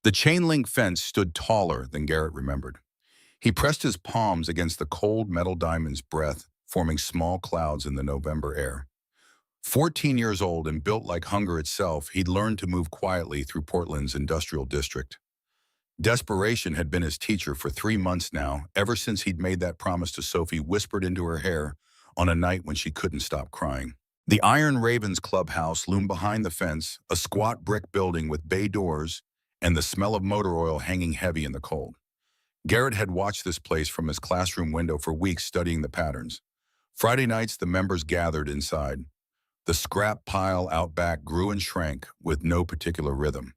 The chain-link fence stood taller than Garrett remembered. He pressed his palms against the cold metal diamond's breath, forming small clouds in the November air. 14 years old and built like hunger itself, he'd learned to move quietly through Portland's industrial district. Desperation had been his teacher for 3 months now, ever since he'd made that promise to Sophie whispered into her hair on a night when she couldn't stop crying. The Iron Ravens clubhouse loomed behind the fence, a squat brick building with bay doors and the smell of motor oil hanging heavy in the cold. Garrett had watched this place from his classroom window for weeks, studying the patterns. Friday nights, the members gathered inside. The scrap pile out back grew and shrank with no particular rhythm,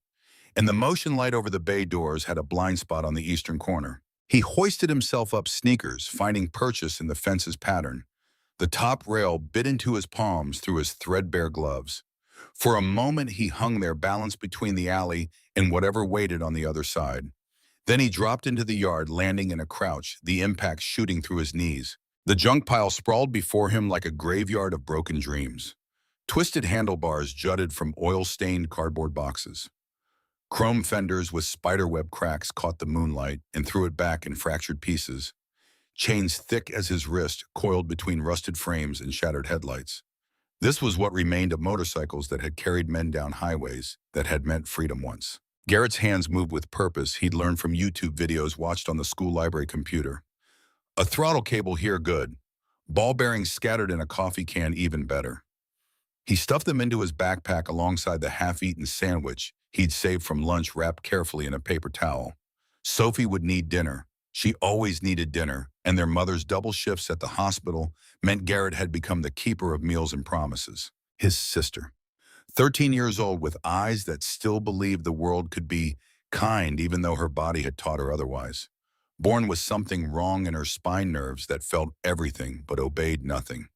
and the motion light over the bay doors had a blind spot on the eastern corner. He hoisted himself up sneakers, finding purchase in the fence's pattern. The top rail bit into his palms through his threadbare gloves. For a moment, he hung there, balanced between the alley and whatever waited on the other side. Then he dropped into the yard, landing in a crouch, the impact shooting through his knees. The junk pile sprawled before him like a graveyard of broken dreams. Twisted handlebars jutted from oil-stained cardboard boxes. Chrome fenders with spiderweb cracks caught the moonlight and threw it back in fractured pieces. Chains thick as his wrist coiled between rusted frames and shattered headlights. This was what remained of motorcycles that had carried men down highways that had meant freedom once. Garrett's hands moved with purpose. He'd learned from YouTube videos watched on the school library computer. A throttle cable here, good. Ball bearings scattered in a coffee can, even better. He stuffed them into his backpack alongside the half-eaten sandwich he'd saved from lunch, wrapped carefully in a paper towel. Sophie would need dinner. She always needed dinner, and their mother's double shifts at the hospital meant Garrett had become the keeper of meals and promises. His sister, 13 years old with eyes that still believed the world could be kind even though her body had taught her otherwise. Born with something wrong in her spine nerves that felt everything but obeyed nothing.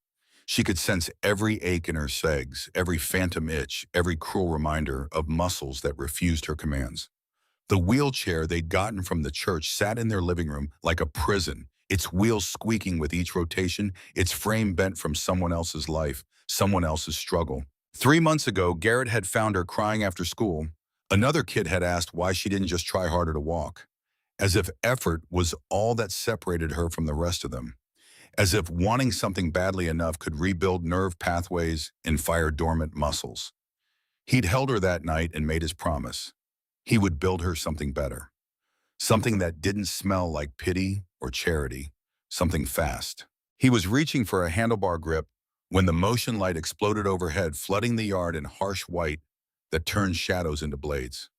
She could sense every ache in her segs, every phantom itch, every cruel reminder of muscles that refused her commands. The wheelchair they'd gotten from the church sat in their living room like a prison, its wheels squeaking with each rotation, its frame bent from someone else's life, someone else's struggle. 3 months ago, Garrett had found her crying after school. Another kid had asked why she didn't just try harder to walk, as if effort was all that separated her from the rest of them. As if wanting something badly enough could rebuild nerve pathways and fire dormant muscles. He'd held her that night and made his promise. He would build her something better. Something that didn't smell like pity or charity. Something fast. He was reaching for a handlebar grip when the motion light exploded overhead, flooding the yard in harsh white that turned shadows into blades.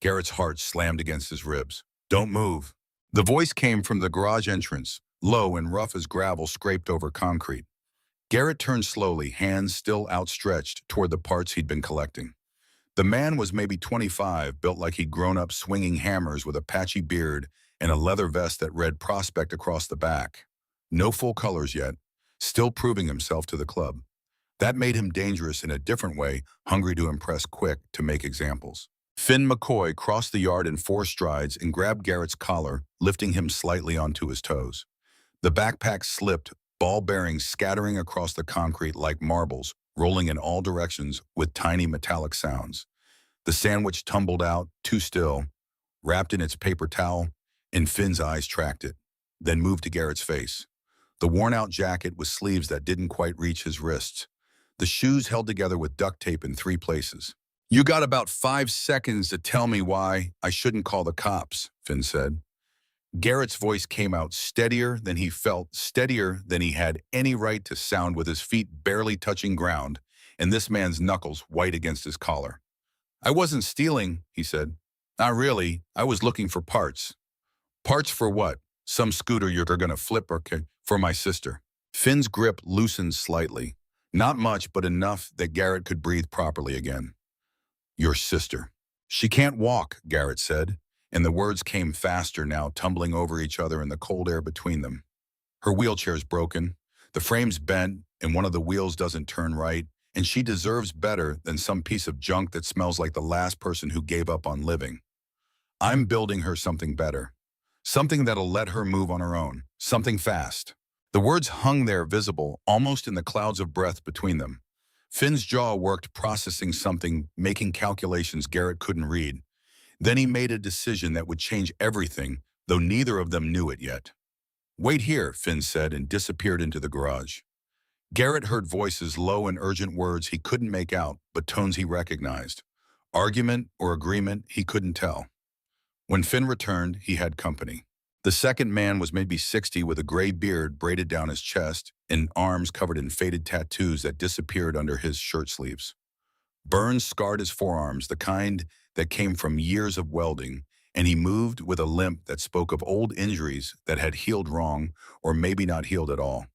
Garrett's heart slammed against his ribs. "Don't move." The voice came from the garage entrance, low and rough as gravel scraped over concrete. Garrett turned slowly, hands still outstretched toward the parts he'd been collecting. The man was maybe 25, built like he'd grown up swinging hammers, with a patchy beard and a leather vest that read Prospect across the back. No full colors yet, still proving himself to the club. That made him dangerous in a different way, hungry to impress, quick to make examples. Finn McCoy crossed the yard in 4 strides and grabbed Garrett's collar, lifting him slightly onto his toes. The backpack slipped, ball bearings scattering across the concrete like marbles, rolling in all directions with tiny metallic sounds. The sandwich tumbled out, too still, wrapped in its paper towel, and Finn's eyes tracked it, then moved to Garrett's face. The worn-out jacket with sleeves that didn't quite reach his wrists. The shoes held together with duct tape in 3 places. "You got about 5 seconds to tell me why I shouldn't call the cops," Finn said. Garrett's voice came out steadier than he felt, steadier than he had any right to sound, with his feet barely touching ground and this man's knuckles white against his collar. "I wasn't stealing," he said. "Not really. I was looking for parts." "Parts for what? Some scooter you're gonna flip for my sister." Finn's grip loosened slightly. Not much, but enough that Garrett could breathe properly again. "Your sister." "She can't walk," Garrett said, and the words came faster now, tumbling over each other in the cold air between them. "Her wheelchair's broken, the frame's bent, and one of the wheels doesn't turn right, and she deserves better than some piece of junk that smells like the last person who gave up on living. I'm building her something better, something that'll let her move on her own, something fast." The words hung there, visible, almost in the clouds of breath between them. Finn's jaw worked, processing something, making calculations Garrett couldn't read. Then he made a decision that would change everything, though neither of them knew it yet. "Wait here," Finn said and disappeared into the garage. Garrett heard voices, low and urgent words he couldn't make out, but tones he recognized. Argument or agreement, he couldn't tell. When Finn returned, he had company. The second man was maybe 60 with a gray beard braided down his chest and arms covered in faded tattoos that disappeared under his shirt sleeves. Burns scarred his forearms, the kind that came from years of welding, and he moved with a limp that spoke of old injuries that had healed wrong or maybe not healed at all.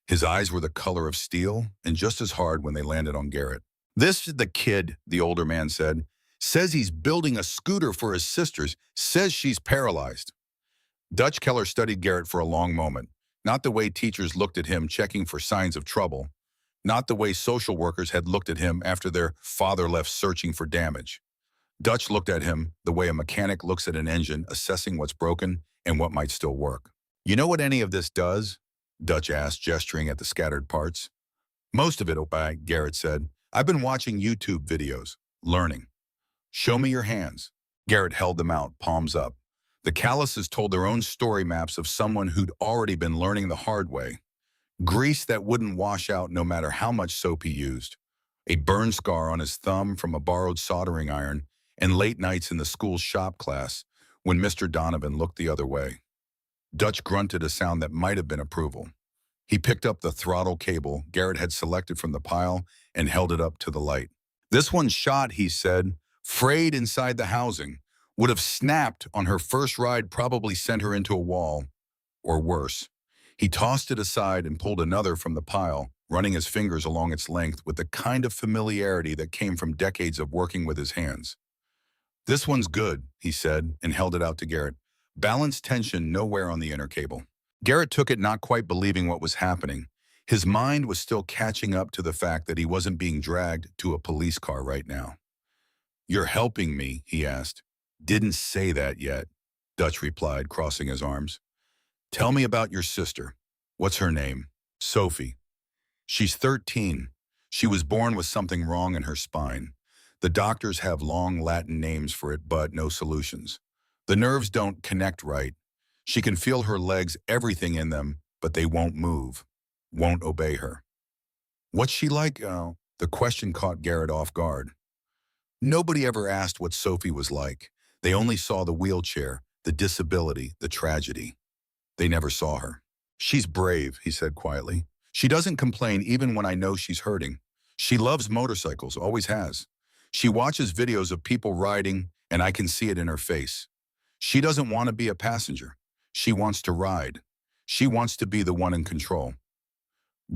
His eyes were the color of steel and just as hard when they landed on Garrett. "This is the kid," the older man said. "Says he's building a scooter for his sisters, says she's paralyzed." Dutch Keller studied Garrett for a long moment, not the way teachers looked at him checking for signs of trouble, not the way social workers had looked at him after their father left searching for damage. Dutch looked at him the way a mechanic looks at an engine, assessing what's broken and what might still work. "You know what any of this does?" Dutch asked, gesturing at the scattered parts. "Most of it, Garrett said. "I've been watching YouTube videos, learning." "Show me your hands." Garrett held them out, palms up. The calluses told their own story maps of someone who'd already been learning the hard way. Grease that wouldn't wash out no matter how much soap he used. A burn scar on his thumb from a borrowed soldering iron, and late nights in the school shop class when Mr. Donovan looked the other way. Dutch grunted a sound that might have been approval. He picked up the throttle cable Garrett had selected from the pile and held it up to the light. "This one's shot," he said, "frayed inside the housing. Would have snapped on her first ride, probably sent her into a wall, or worse." He tossed it aside and pulled another from the pile, running his fingers along its length with the kind of familiarity that came from decades of working with his hands. "This one's good," he said, and held it out to Garrett. "Balance tension nowhere on the inner cable." Garrett took it, not quite believing what was happening. His mind was still catching up to the fact that he wasn't being dragged to a police car right now. "You're helping me?" he asked. "Didn't say that yet," Dutch replied, crossing his arms. "Tell me about your sister. What's her name?" "Sophie." "She's 13. She was born with something wrong in her spine. The doctors have long Latin names for it, but no solutions. The nerves don't connect right. She can feel her legs, everything in them, but they won't move, won't obey her." "What's she like?" The question caught Garrett off guard. Nobody ever asked what Sophie was like. They only saw the wheelchair, the disability, the tragedy. They never saw her. "She's brave," he said quietly. "She doesn't complain even when I know she's hurting. She loves motorcycles, always has. She watches videos of people riding, and I can see it in her face. She doesn't want to be a passenger. She wants to ride. She wants to be the one in control."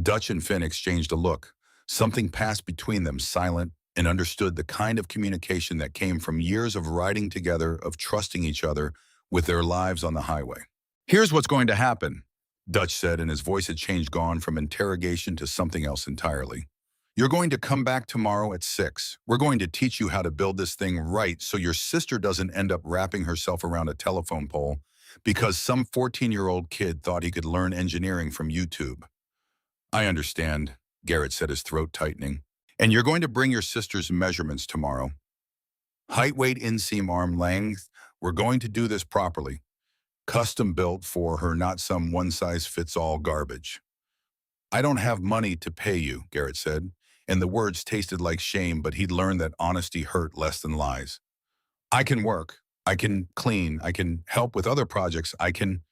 Dutch and Finn exchanged a look. Something passed between them, silent, and understood the kind of communication that came from years of riding together, of trusting each other with their lives on the highway. "Here's what's going to happen," Dutch said, and his voice had changed, gone from interrogation to something else entirely. "You're going to come back tomorrow at 6. We're going to teach you how to build this thing right so your sister doesn't end up wrapping herself around a telephone pole because some 14-year-old kid thought he could learn engineering from YouTube." "I understand," Garrett said, his throat tightening. "And you're going to bring your sister's measurements tomorrow. Height, weight, inseam, arm length. We're going to do this properly. Custom built for her, not some one-size-fits-all garbage." "I don't have money to pay you," Garrett said, and the words tasted like shame, but he'd learned that honesty hurt less than lies. "I can work. I can clean. I can help with other projects. I can—"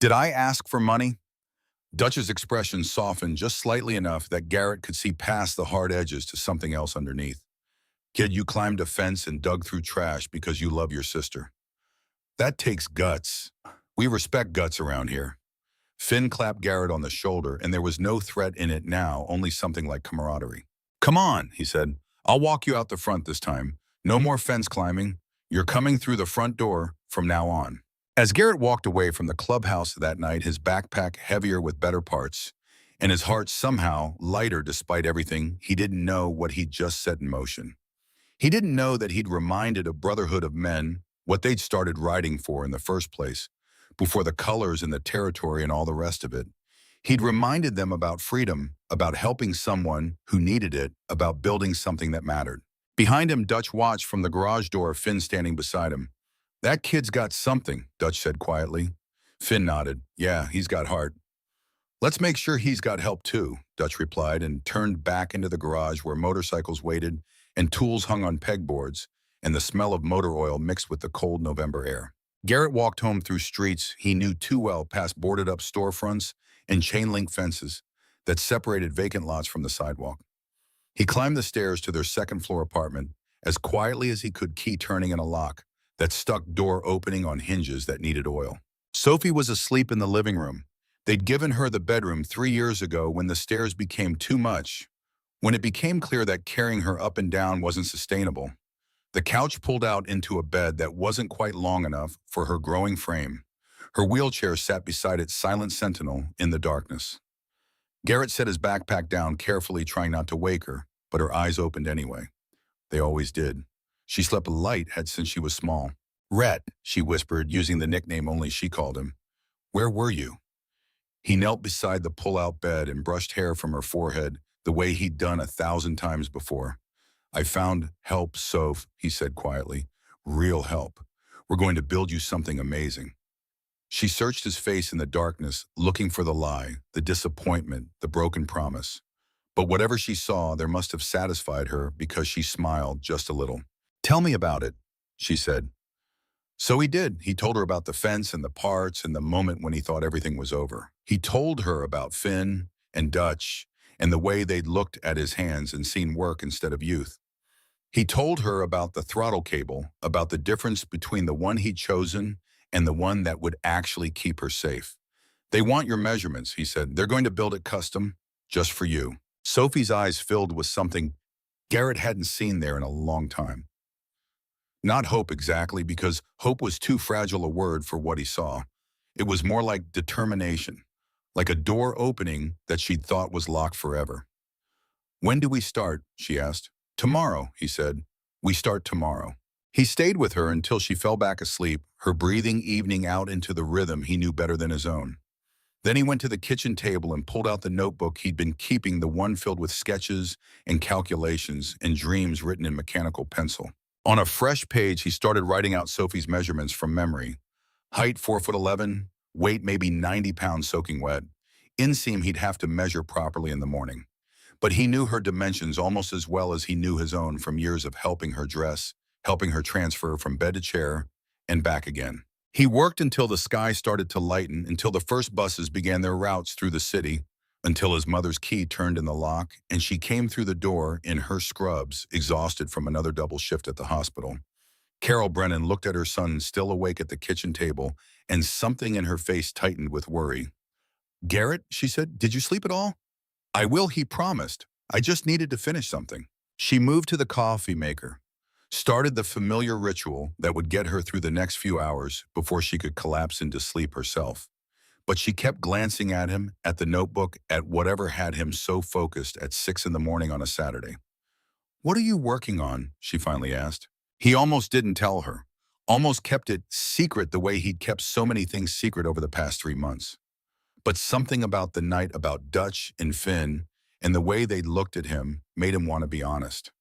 "Did I ask for money?" Dutch's expression softened just slightly enough that Garrett could see past the hard edges to something else underneath. "Kid, you climbed a fence and dug through trash because you love your sister. That takes guts. We respect guts around here." Finn clapped Garrett on the shoulder, and there was no threat in it now, only something like camaraderie. "Come on," he said. "I'll walk you out the front this time. No more fence climbing. You're coming through the front door from now on." As Garrett walked away from the clubhouse that night, his backpack heavier with better parts, and his heart somehow lighter despite everything, he didn't know what he'd just set in motion. He didn't know that he'd reminded a brotherhood of men what they'd started riding for in the first place, before the colors and the territory and all the rest of it. He'd reminded them about freedom, about helping someone who needed it, about building something that mattered. Behind him, Dutch watched from the garage door, Finn standing beside him. That kid's got something, Dutch said quietly. Finn nodded. Yeah, he's got heart. Let's make sure he's got help too, Dutch replied and turned back into the garage where motorcycles waited and tools hung on pegboards and the smell of motor oil mixed with the cold November air. Garrett walked home through streets he knew too well past boarded-up storefronts and chain-link fences that separated vacant lots from the sidewalk. He climbed the stairs to their second-floor apartment as quietly as he could, key turning in a lock that stuck door opening on hinges that needed oil. Sophie was asleep in the living room. They'd given her the bedroom 3 years ago when the stairs became too much. When it became clear that carrying her up and down wasn't sustainable, the couch pulled out into a bed that wasn't quite long enough for her growing frame. Her wheelchair sat beside its silent sentinel in the darkness. Garrett set his backpack down carefully, trying not to wake her, but her eyes opened anyway. They always did. She slept light had since she was small. Rhett, she whispered, using the nickname only she called him. Where were you? He knelt beside the pull-out bed and brushed hair from her forehead the way he'd done 1,000 times before. I found help, Soph, he said quietly. Real help. We're going to build you something amazing. She searched his face in the darkness, looking for the lie, the disappointment, the broken promise. But whatever she saw, there must have satisfied her because she smiled just a little. Tell me about it, she said. So he did. He told her about the fence and the parts and the moment when he thought everything was over. He told her about Finn and Dutch and the way they'd looked at his hands and seen work instead of youth. He told her about the throttle cable, about the difference between the one he'd chosen and the one that would actually keep her safe. They want your measurements, he said. They're going to build it custom, just for you. Sophie's eyes filled with something Garrett hadn't seen there in a long time. Not hope exactly, because hope was too fragile a word for what he saw. It was more like determination, like a door opening that she'd thought was locked forever. When do we start? She asked. Tomorrow, he said. We start tomorrow. He stayed with her until she fell back asleep, her breathing evening out into the rhythm he knew better than his own. Then he went to the kitchen table and pulled out the notebook he'd been keeping, the one filled with sketches and calculations and dreams written in mechanical pencil. On a fresh page, he started writing out Sophie's measurements from memory. Height 4'11", weight maybe 90 pounds soaking wet. Inseam he'd have to measure properly in the morning. But he knew her dimensions almost as well as he knew his own from years of helping her dress, helping her transfer from bed to chair, and back again. He worked until the sky started to lighten, until the first buses began their routes through the city, until his mother's key turned in the lock and she came through the door in her scrubs, exhausted from another double shift at the hospital. Carol Brennan looked at her son still awake at the kitchen table, and something in her face tightened with worry. Garrett, she said, did you sleep at all? I will, he promised. I just needed to finish something. She moved to the coffee maker, started the familiar ritual that would get her through the next few hours before she could collapse into sleep herself. But she kept glancing at him, at the notebook, at whatever had him so focused at 6 in the morning on a Saturday. What are you working on? She finally asked. He almost didn't tell her, almost kept it secret the way he'd kept so many things secret over the past 3 months. But something about the night, about Dutch and Finn, and the way they'd looked at him made him want to be honest.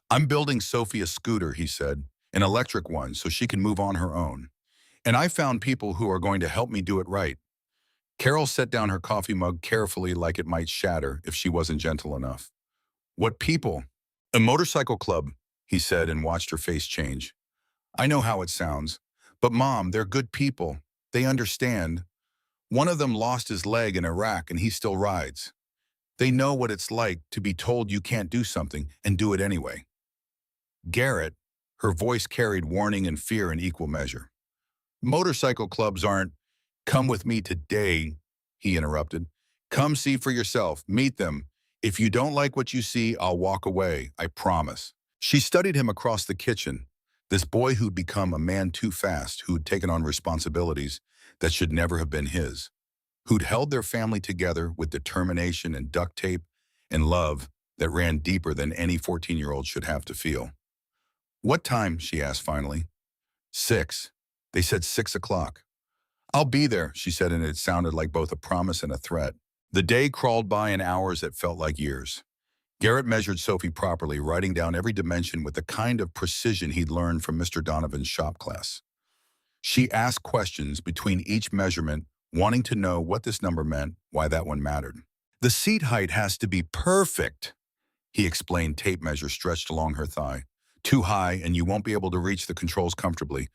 I'm building Sophie a scooter, he said, an electric one so she can move on her own. And I found people who are going to help me do it right. Carol set down her coffee mug carefully, like it might shatter if she wasn't gentle enough. What people? A motorcycle club, he said, and watched her face change. I know how it sounds, but Mom, they're good people. They understand. One of them lost his leg in Iraq and he still rides. They know what it's like to be told you can't do something and do it anyway. Garrett, her voice carried warning and fear in equal measure. Motorcycle clubs aren't, come with me today, he interrupted. Come see for yourself, meet them. If you don't like what you see, I'll walk away, I promise. She studied him across the kitchen, this boy who'd become a man too fast, who'd taken on responsibilities that should never have been his, who'd held their family together with determination and duct tape and love that ran deeper than any 14-year-old should have to feel. What time? She asked finally. 6. They said 6 o'clock. I'll be there, she said, and it sounded like both a promise and a threat. The day crawled by in hours that felt like years. Garrett measured Sophie properly, writing down every dimension with the kind of precision he'd learned from Mr. Donovan's shop class. She asked questions between each measurement, wanting to know what this number meant, why that one mattered. The seat height has to be perfect, he explained, tape measure stretched along her thigh. Too high and you won't be able to reach the controls comfortably.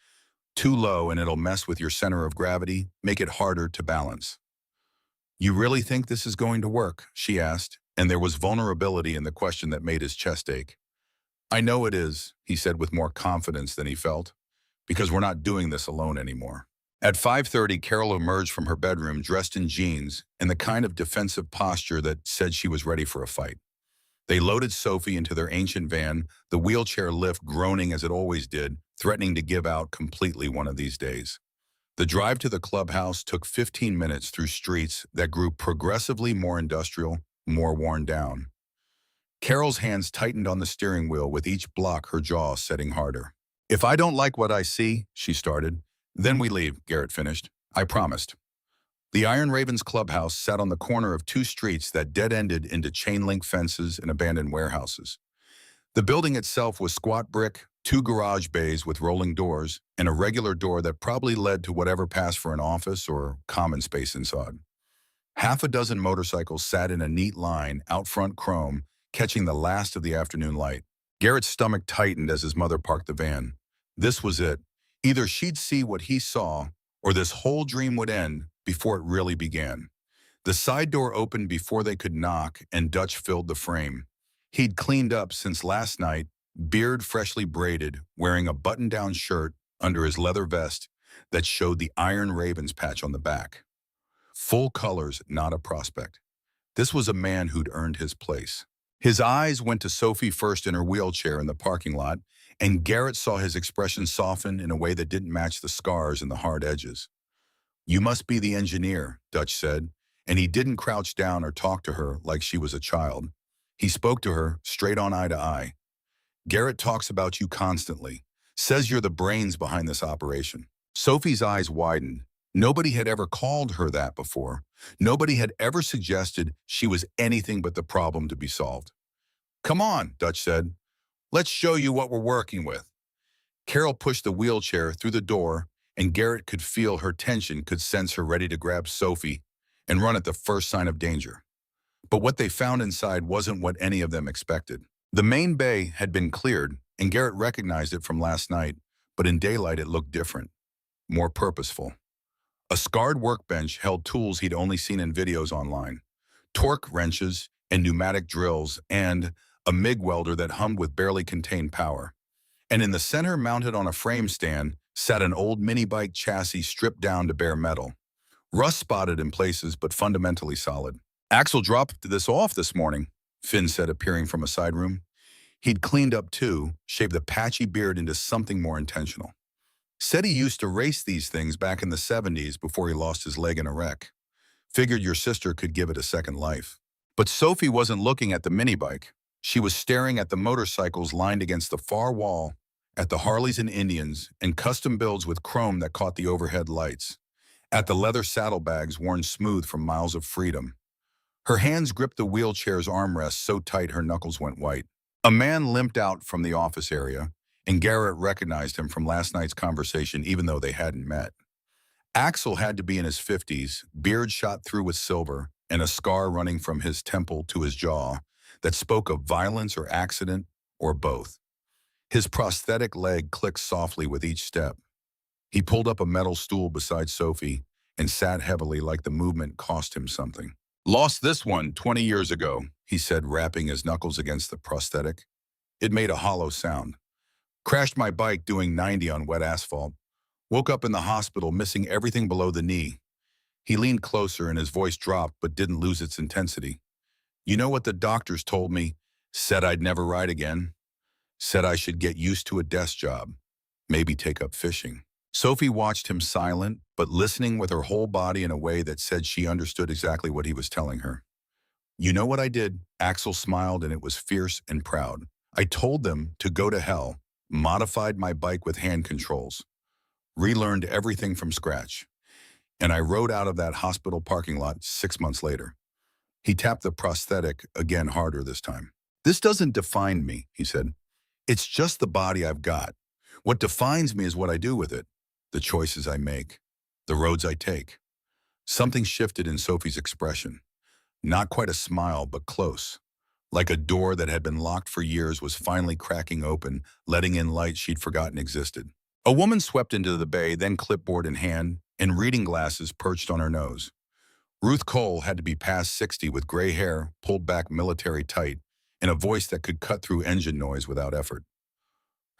Too low and it'll mess with your center of gravity, make it harder to balance. You really think this is going to work? She asked, and there was vulnerability in the question that made his chest ache. I know it is, he said with more confidence than he felt, because we're not doing this alone anymore. At 5:30, Carol emerged from her bedroom dressed in jeans and the kind of defensive posture that said she was ready for a fight. They loaded Sophie into their ancient van, the wheelchair lift groaning as it always did, threatening to give out completely one of these days. The drive to the clubhouse took 15 minutes through streets that grew progressively more industrial, more worn down. Carol's hands tightened on the steering wheel with each block, her jaw setting harder. If I don't like what I see, she started. Then we leave, Garrett finished. I promised. The Iron Ravens clubhouse sat on the corner of two streets that dead-ended into chain-link fences and abandoned warehouses. The building itself was squat brick, two garage bays with rolling doors, and a regular door that probably led to whatever passed for an office or common space inside. Half a dozen motorcycles sat in a neat line out front, chrome, catching the last of the afternoon light. Garrett's stomach tightened as his mother parked the van. This was it. Either she'd see what he saw, or this whole dream would end before it really began. The side door opened before they could knock, and Dutch filled the frame. He'd cleaned up since last night, beard freshly braided, wearing a button-down shirt under his leather vest that showed the Iron Ravens patch on the back. Full colors, not a prospect. This was a man who'd earned his place. His eyes went to Sophie first in her wheelchair in the parking lot, and Garrett saw his expression soften in a way that didn't match the scars and the hard edges. You must be the engineer, Dutch said, and he didn't crouch down or talk to her like she was a child. He spoke to her straight on eye to eye. Garrett talks about you constantly, says you're the brains behind this operation. Sophie's eyes widened. Nobody had ever called her that before. Nobody had ever suggested she was anything but the problem to be solved. Come on, Dutch said. Let's show you what we're working with. Carol pushed the wheelchair through the door, and Garrett could feel her tension, could sense her ready to grab Sophie and run at the first sign of danger. But what they found inside wasn't what any of them expected. The main bay had been cleared, and Garrett recognized it from last night, but in daylight it looked different, more purposeful. A scarred workbench held tools he'd only seen in videos online, torque wrenches and pneumatic drills, and a MIG welder that hummed with barely contained power. And in the center, mounted on a frame stand, sat an old mini-bike chassis stripped down to bare metal. Rust spotted in places, but fundamentally solid. Axel dropped this off this morning, Finn said, appearing from a side room. He'd cleaned up too, shaved the patchy beard into something more intentional. Said he used to race these things back in the 70s before he lost his leg in a wreck. Figured your sister could give it a second life. But Sophie wasn't looking at the mini-bike. She was staring at the motorcycles lined against the far wall, at the Harleys and Indians, and custom builds with chrome that caught the overhead lights, at the leather saddlebags worn smooth from miles of freedom. Her hands gripped the wheelchair's armrest so tight her knuckles went white. A man limped out from the office area, and Garrett recognized him from last night's conversation even though they hadn't met. Axel had to be in his 50s, beard shot through with silver, and a scar running from his temple to his jaw that spoke of violence or accident or both. His prosthetic leg clicked softly with each step. He pulled up a metal stool beside Sophie and sat heavily like the movement cost him something. Lost this one 20 years ago, he said, rapping his knuckles against the prosthetic. It made a hollow sound. Crashed my bike doing 90 on wet asphalt. Woke up in the hospital missing everything below the knee. He leaned closer and his voice dropped but didn't lose its intensity. You know what the doctors told me? Said I'd never ride again. Said I should get used to a desk job. Maybe take up fishing. Sophie watched him silent, but listening with her whole body in a way that said she understood exactly what he was telling her. You know what I did? Axel smiled, and it was fierce and proud. I told them to go to hell, modified my bike with hand controls, relearned everything from scratch, and I rode out of that hospital parking lot 6 months later. He tapped the prosthetic again, harder this time. This doesn't define me, he said. It's just the body I've got. What defines me is what I do with it. the choices I make, the roads I take. Something shifted in Sophie's expression. Not quite a smile, but close. Like a door that had been locked for years was finally cracking open, letting in light she'd forgotten existed. A woman swept into the bay, then clipboard in hand, and reading glasses perched on her nose. Ruth Cole had to be past 60 with gray hair, pulled back military tight, and a voice that could cut through engine noise without effort.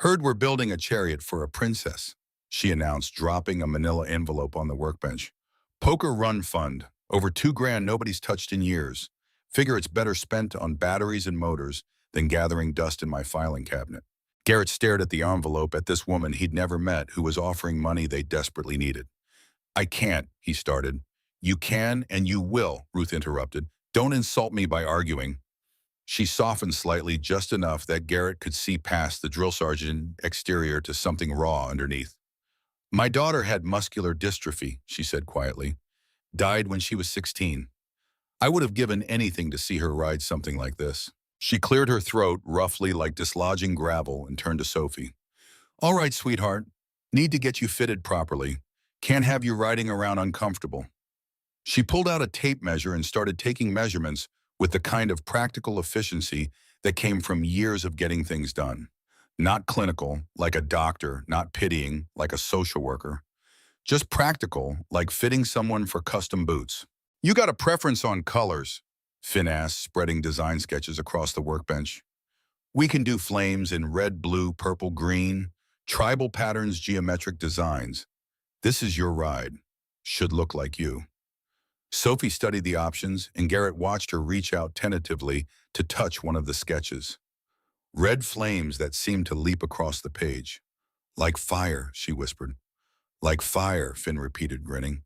"Heard we're building a chariot for a princess," she announced, dropping a manila envelope on the workbench. "Poker Run Fund. Over 2 grand nobody's touched in years. Figure it's better spent on batteries and motors than gathering dust in my filing cabinet." Garrett stared at the envelope at this woman he'd never met who was offering money they desperately needed. "I can't," he started. "You can and you will," Ruth interrupted. "Don't insult me by arguing." She softened slightly, just enough that Garrett could see past the drill sergeant exterior to something raw underneath. "My daughter had muscular dystrophy," she said quietly. "Died when she was 16. I would have given anything to see her ride something like this." She cleared her throat roughly like dislodging gravel and turned to Sophie. "All right, sweetheart. Need to get you fitted properly. Can't have you riding around uncomfortable." She pulled out a tape measure and started taking measurements with the kind of practical efficiency that came from years of getting things done. Not clinical, like a doctor, not pitying, like a social worker. Just practical, like fitting someone for custom boots. "You got a preference on colors?" Finn asked, spreading design sketches across the workbench. "We can do flames in red, blue, purple, green, tribal patterns, geometric designs. This is your ride. Should look like you." Sophie studied the options, and Garrett watched her reach out tentatively to touch one of the sketches. Red flames that seemed to leap across the page. "Like fire," she whispered. "Like fire," Finn repeated, grinning.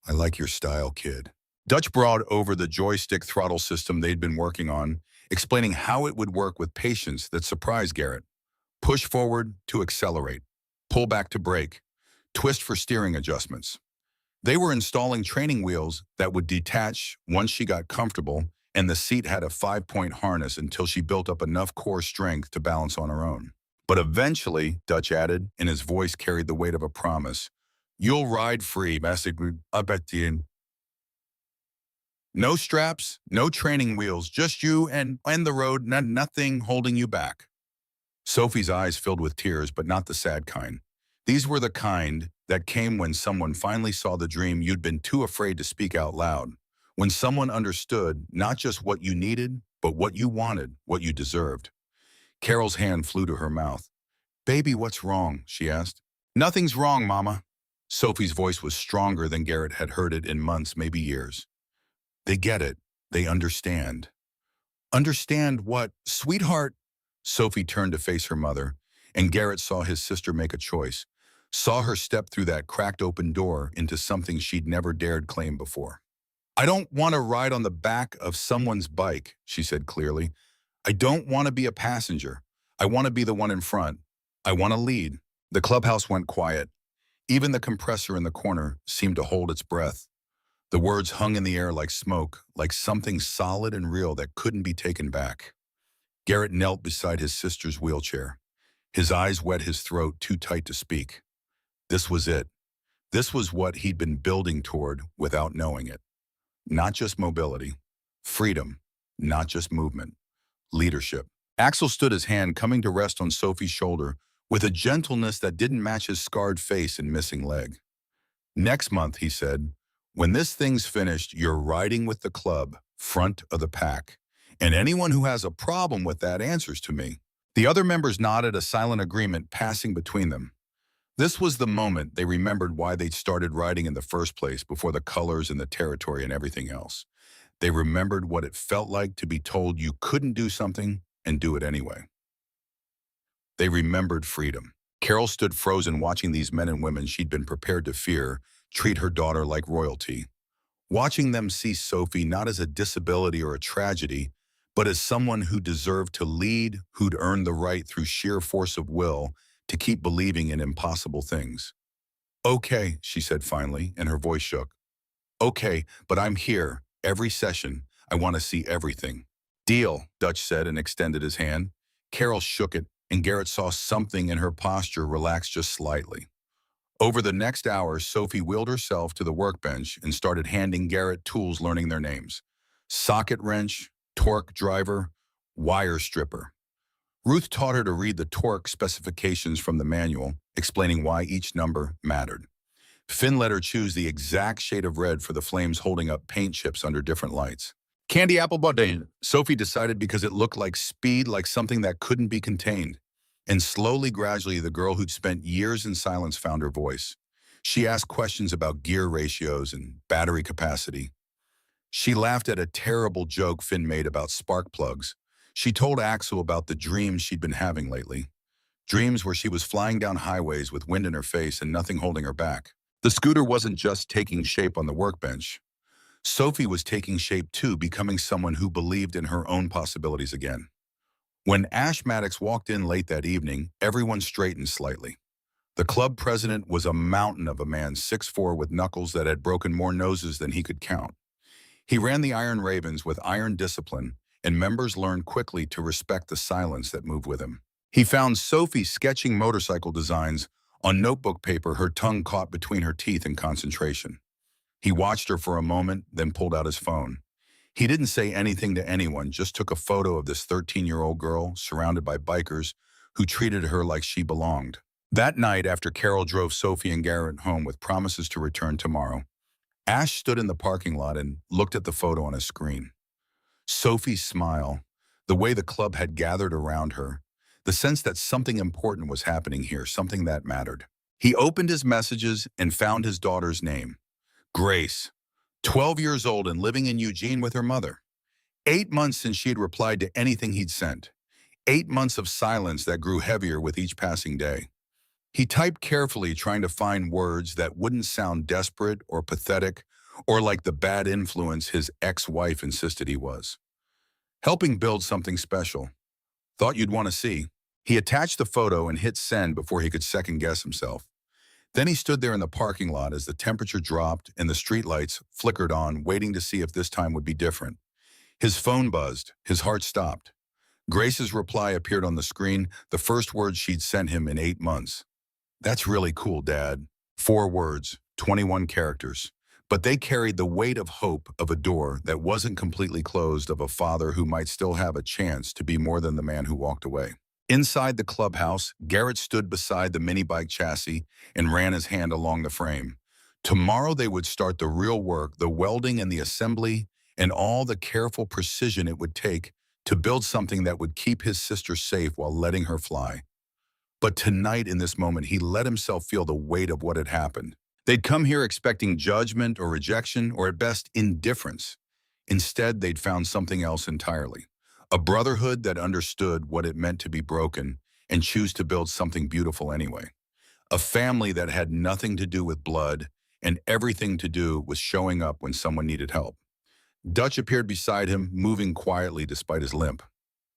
"I like your style, kid." Dutch brought over the joystick throttle system they'd been working on, explaining how it would work with patience that surprised Garrett. Push forward to accelerate. Pull back to brake. Twist for steering adjustments. They were installing training wheels that would detach once she got comfortable, and the seat had a 5-point harness until she built up enough core strength to balance on her own. "But eventually," Dutch added, and his voice carried the weight of a promise, "you'll ride free, basically, up at the end. No straps, no training wheels, just you and the road, nothing holding you back." Sophie's eyes filled with tears, but not the sad kind. These were the kind that came when someone finally saw the dream you'd been too afraid to speak out loud. When someone understood not just what you needed, but what you wanted, what you deserved. Carol's hand flew to her mouth. "Baby, what's wrong?" she asked. "Nothing's wrong, Mama." Sophie's voice was stronger than Garrett had heard it in months, maybe years. "They get it. They understand." "Understand what, sweetheart?" Sophie turned to face her mother, and Garrett saw his sister make a choice. Saw her step through that cracked open door into something she'd never dared claim before. "I don't want to ride on the back of someone's bike," she said clearly. "I don't want to be a passenger. I want to be the one in front. I want to lead." The clubhouse went quiet. Even the compressor in the corner seemed to hold its breath. The words hung in the air like smoke, like something solid and real that couldn't be taken back. Garrett knelt beside his sister's wheelchair. His eyes wet his throat, too tight to speak. This was it. This was what he'd been building toward without knowing it. Not just mobility. Freedom. Not just movement. Leadership. Axel stood his hand coming to rest on Sophie's shoulder with a gentleness that didn't match his scarred face and missing leg. "Next month," he said, "when this thing's finished, you're riding with the club, front of the pack. And anyone who has a problem with that answers to me." The other members nodded, a silent agreement passing between them. This was the moment they remembered why they'd started riding in the first place, before the colors and the territory and everything else. They remembered what it felt like to be told you couldn't do something and do it anyway. They remembered freedom. Carol stood frozen watching these men and women she'd been prepared to fear treat her daughter like royalty. Watching them see Sophie not as a disability or a tragedy, but as someone who deserved to lead, who'd earned the right through sheer force of will to keep believing in impossible things. "Okay," she said finally, and her voice shook. "Okay, but I'm here, every session. I want to see everything." "Deal," Dutch said and extended his hand. Carol shook it, and Garrett saw something in her posture relax just slightly. Over the next hour, Sophie wheeled herself to the workbench and started handing Garrett tools learning their names. Socket wrench, torque driver, wire stripper. Ruth taught her to read the torque specifications from the manual, explaining why each number mattered. Finn let her choose the exact shade of red for the flames holding up paint chips under different lights. Candy apple button, Sophie decided because it looked like speed, like something that couldn't be contained. And slowly, gradually, the girl who'd spent years in silence found her voice. She asked questions about gear ratios and battery capacity. She laughed at a terrible joke Finn made about spark plugs. She told Axel about the dreams she'd been having lately. Dreams where she was flying down highways with wind in her face and nothing holding her back. The scooter wasn't just taking shape on the workbench. Sophie was taking shape too, becoming someone who believed in her own possibilities again. When Ash Maddox walked in late that evening, everyone straightened slightly. The club president was a mountain of a man, 6'4", with knuckles that had broken more noses than he could count. He ran the Iron Ravens with iron discipline, and members learned quickly to respect the silence that moved with him. He found Sophie sketching motorcycle designs on notebook paper, her tongue caught between her teeth in concentration. He watched her for a moment, then pulled out his phone. He didn't say anything to anyone, just took a photo of this 13-year-old girl surrounded by bikers who treated her like she belonged. That night, after Carol drove Sophie and Garrett home with promises to return tomorrow, Ash stood in the parking lot and looked at the photo on his screen. Sophie's smile, the way the club had gathered around her, the sense that something important was happening here, something that mattered. He opened his messages and found his daughter's name. Grace, 12 years old and living in Eugene with her mother. 8 months since she had replied to anything he'd sent. 8 months of silence that grew heavier with each passing day. He typed carefully, trying to find words that wouldn't sound desperate or pathetic or like the bad influence his ex-wife insisted he was. Helping build something special. Thought you'd want to see. He attached the photo and hit send before he could second-guess himself. Then he stood there in the parking lot as the temperature dropped and the streetlights flickered on, waiting to see if this time would be different. His phone buzzed. His heart stopped. Grace's reply appeared on the screen, the first words she'd sent him in 8 months. "That's really cool, Dad." 4 words, 21 characters. But they carried the weight of hope, of a door that wasn't completely closed, of a father who might still have a chance to be more than the man who walked away. Inside the clubhouse, Garrett stood beside the mini bike chassis and ran his hand along the frame. Tomorrow they would start the real work, the welding and the assembly, and all the careful precision it would take to build something that would keep his sister safe while letting her fly. But tonight, in this moment, he let himself feel the weight of what had happened. They'd come here expecting judgment or rejection, or at best, indifference. Instead, they'd found something else entirely. A brotherhood that understood what it meant to be broken and choose to build something beautiful anyway. A family that had nothing to do with blood and everything to do with showing up when someone needed help. Dutch appeared beside him, moving quietly despite his limp.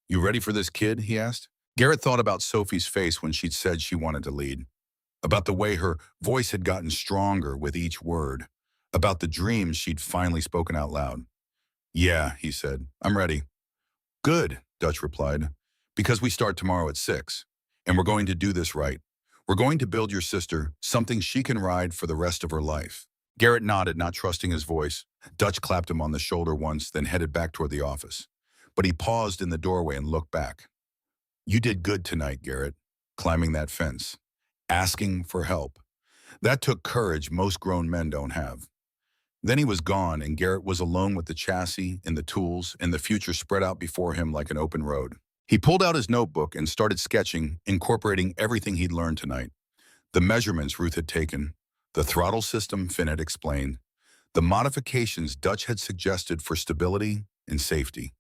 "You ready for this, kid?" he asked. Garrett thought about Sophie's face when she'd said she wanted to lead. About the way her voice had gotten stronger with each word. About the dreams she'd finally spoken out loud. "Yeah," he said, "I'm ready." "Good," Dutch replied, "because we start tomorrow at 6, and we're going to do this right. We're going to build your sister something she can ride for the rest of her life." Garrett nodded, not trusting his voice. Dutch clapped him on the shoulder once, then headed back toward the office. But he paused in the doorway and looked back. "You did good tonight, Garrett, climbing that fence, asking for help. That took courage most grown men don't have." Then he was gone, and Garrett was alone with the chassis and the tools, and the future spread out before him like an open road. He pulled out his notebook and started sketching, incorporating everything he'd learned tonight. The measurements Ruth had taken, the throttle system Finn had explained, the modifications Dutch had suggested for stability and safety.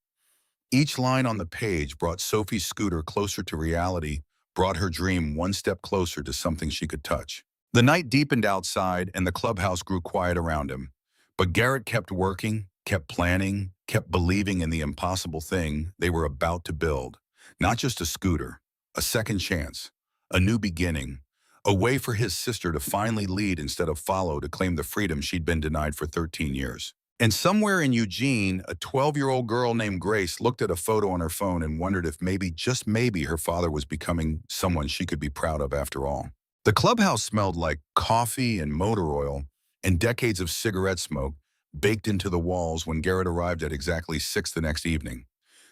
Each line on the page brought Sophie's scooter closer to reality, brought her dream one step closer to something she could touch. The night deepened outside, and the clubhouse grew quiet around him. But Garrett kept working, kept planning, kept believing in the impossible thing they were about to build. Not just a scooter, a second chance, a new beginning, a way for his sister to finally lead instead of follow, to claim the freedom she'd been denied for 13 years. And somewhere in Eugene, a 12-year-old girl named Grace looked at a photo on her phone and wondered if maybe, just maybe, her father was becoming someone she could be proud of after all. The clubhouse smelled like coffee and motor oil and decades of cigarette smoke baked into the walls when Garrett arrived at exactly 6 the next evening.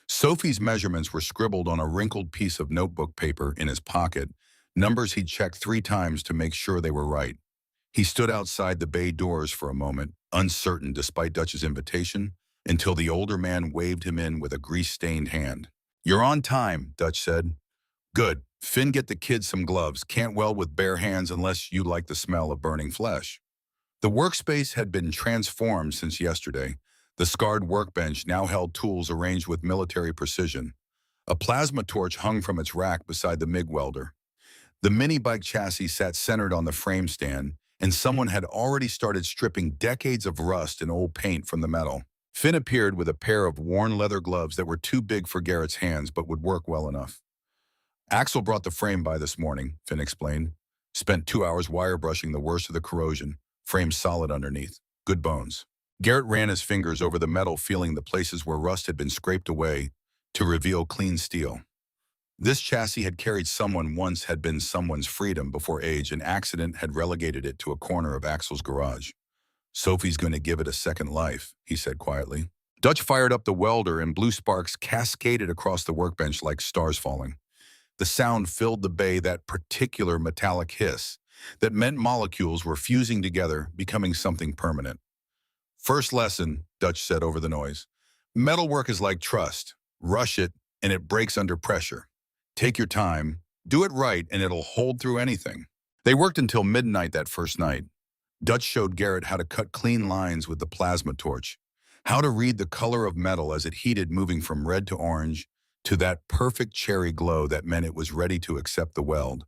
Sophie's measurements were scribbled on a wrinkled piece of notebook paper in his pocket, numbers he'd checked 3 times to make sure they were right. He stood outside the bay doors for a moment, uncertain despite Dutch's invitation, until the older man waved him in with a grease-stained hand. "You're on time," Dutch said. "Good. Finn, get the kids some gloves. Can't weld with bare hands unless you like the smell of burning flesh." The workspace had been transformed since yesterday. The scarred workbench now held tools arranged with military precision. A plasma torch hung from its rack beside the MIG welder. The mini bike chassis sat centered on the frame stand, and someone had already started stripping decades of rust and old paint from the metal. Finn appeared with a pair of worn leather gloves that were too big for Garrett's hands but would work well enough. "Axel brought the frame by this morning," Finn explained. "Spent 2 hours wire brushing the worst of the corrosion. Frame solid underneath. Good bones." Garrett ran his fingers over the metal, feeling the places where rust had been scraped away to reveal clean steel. This chassis had carried someone once had been someone's freedom before age and accident had relegated it to a corner of Axel's garage. "Sophie's going to give it a second life," he said quietly. Dutch fired up the welder and blue sparks cascaded across the workbench like stars falling. The sound filled the bay, that particular metallic hiss that meant molecules were fusing together, becoming something permanent. "First lesson," Dutch said over the noise. "Metalwork is like trust. Rush it, and it breaks under pressure. Take your time, do it right, and it'll hold through anything." They worked until midnight that first night. Dutch showed Garrett how to cut clean lines with the plasma torch, how to read the color of metal as it heated, moving from red to orange to that perfect cherry glow that meant it was ready to accept the weld,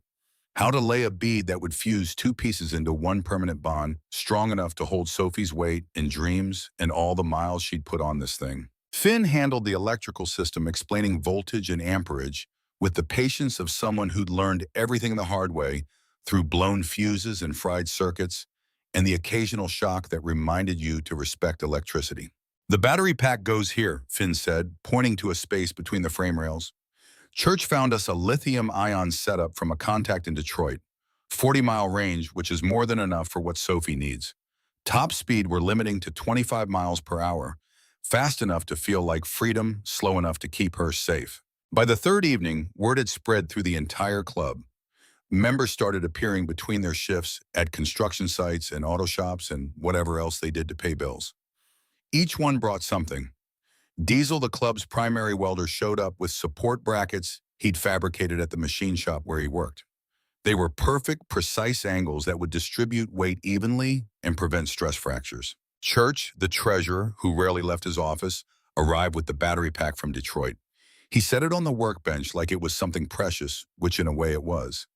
how to lay a bead that would fuse 2 pieces into one permanent bond, strong enough to hold Sophie's weight and dreams and all the miles she'd put on this thing. Finn handled the electrical system, explaining voltage and amperage with the patience of someone who'd learned everything the hard way through blown fuses and fried circuits and the occasional shock that reminded you to respect electricity. "The battery pack goes here," Finn said, pointing to a space between the frame rails. "Church found us a lithium-ion setup from a contact in Detroit. 40-mile range, which is more than enough for what Sophie needs. Top speed we're limiting to 25 miles per hour, fast enough to feel like freedom, slow enough to keep her safe." By the third evening, word had spread through the entire club. Members started appearing between their shifts at construction sites and auto shops and whatever else they did to pay bills. Each one brought something. Diesel, the club's primary welder, showed up with support brackets he'd fabricated at the machine shop where he worked. They were perfect, precise angles that would distribute weight evenly and prevent stress fractures. Church, the treasurer, who rarely left his office, arrived with the battery pack from Detroit. He set it on the workbench like it was something precious, which in a way it was.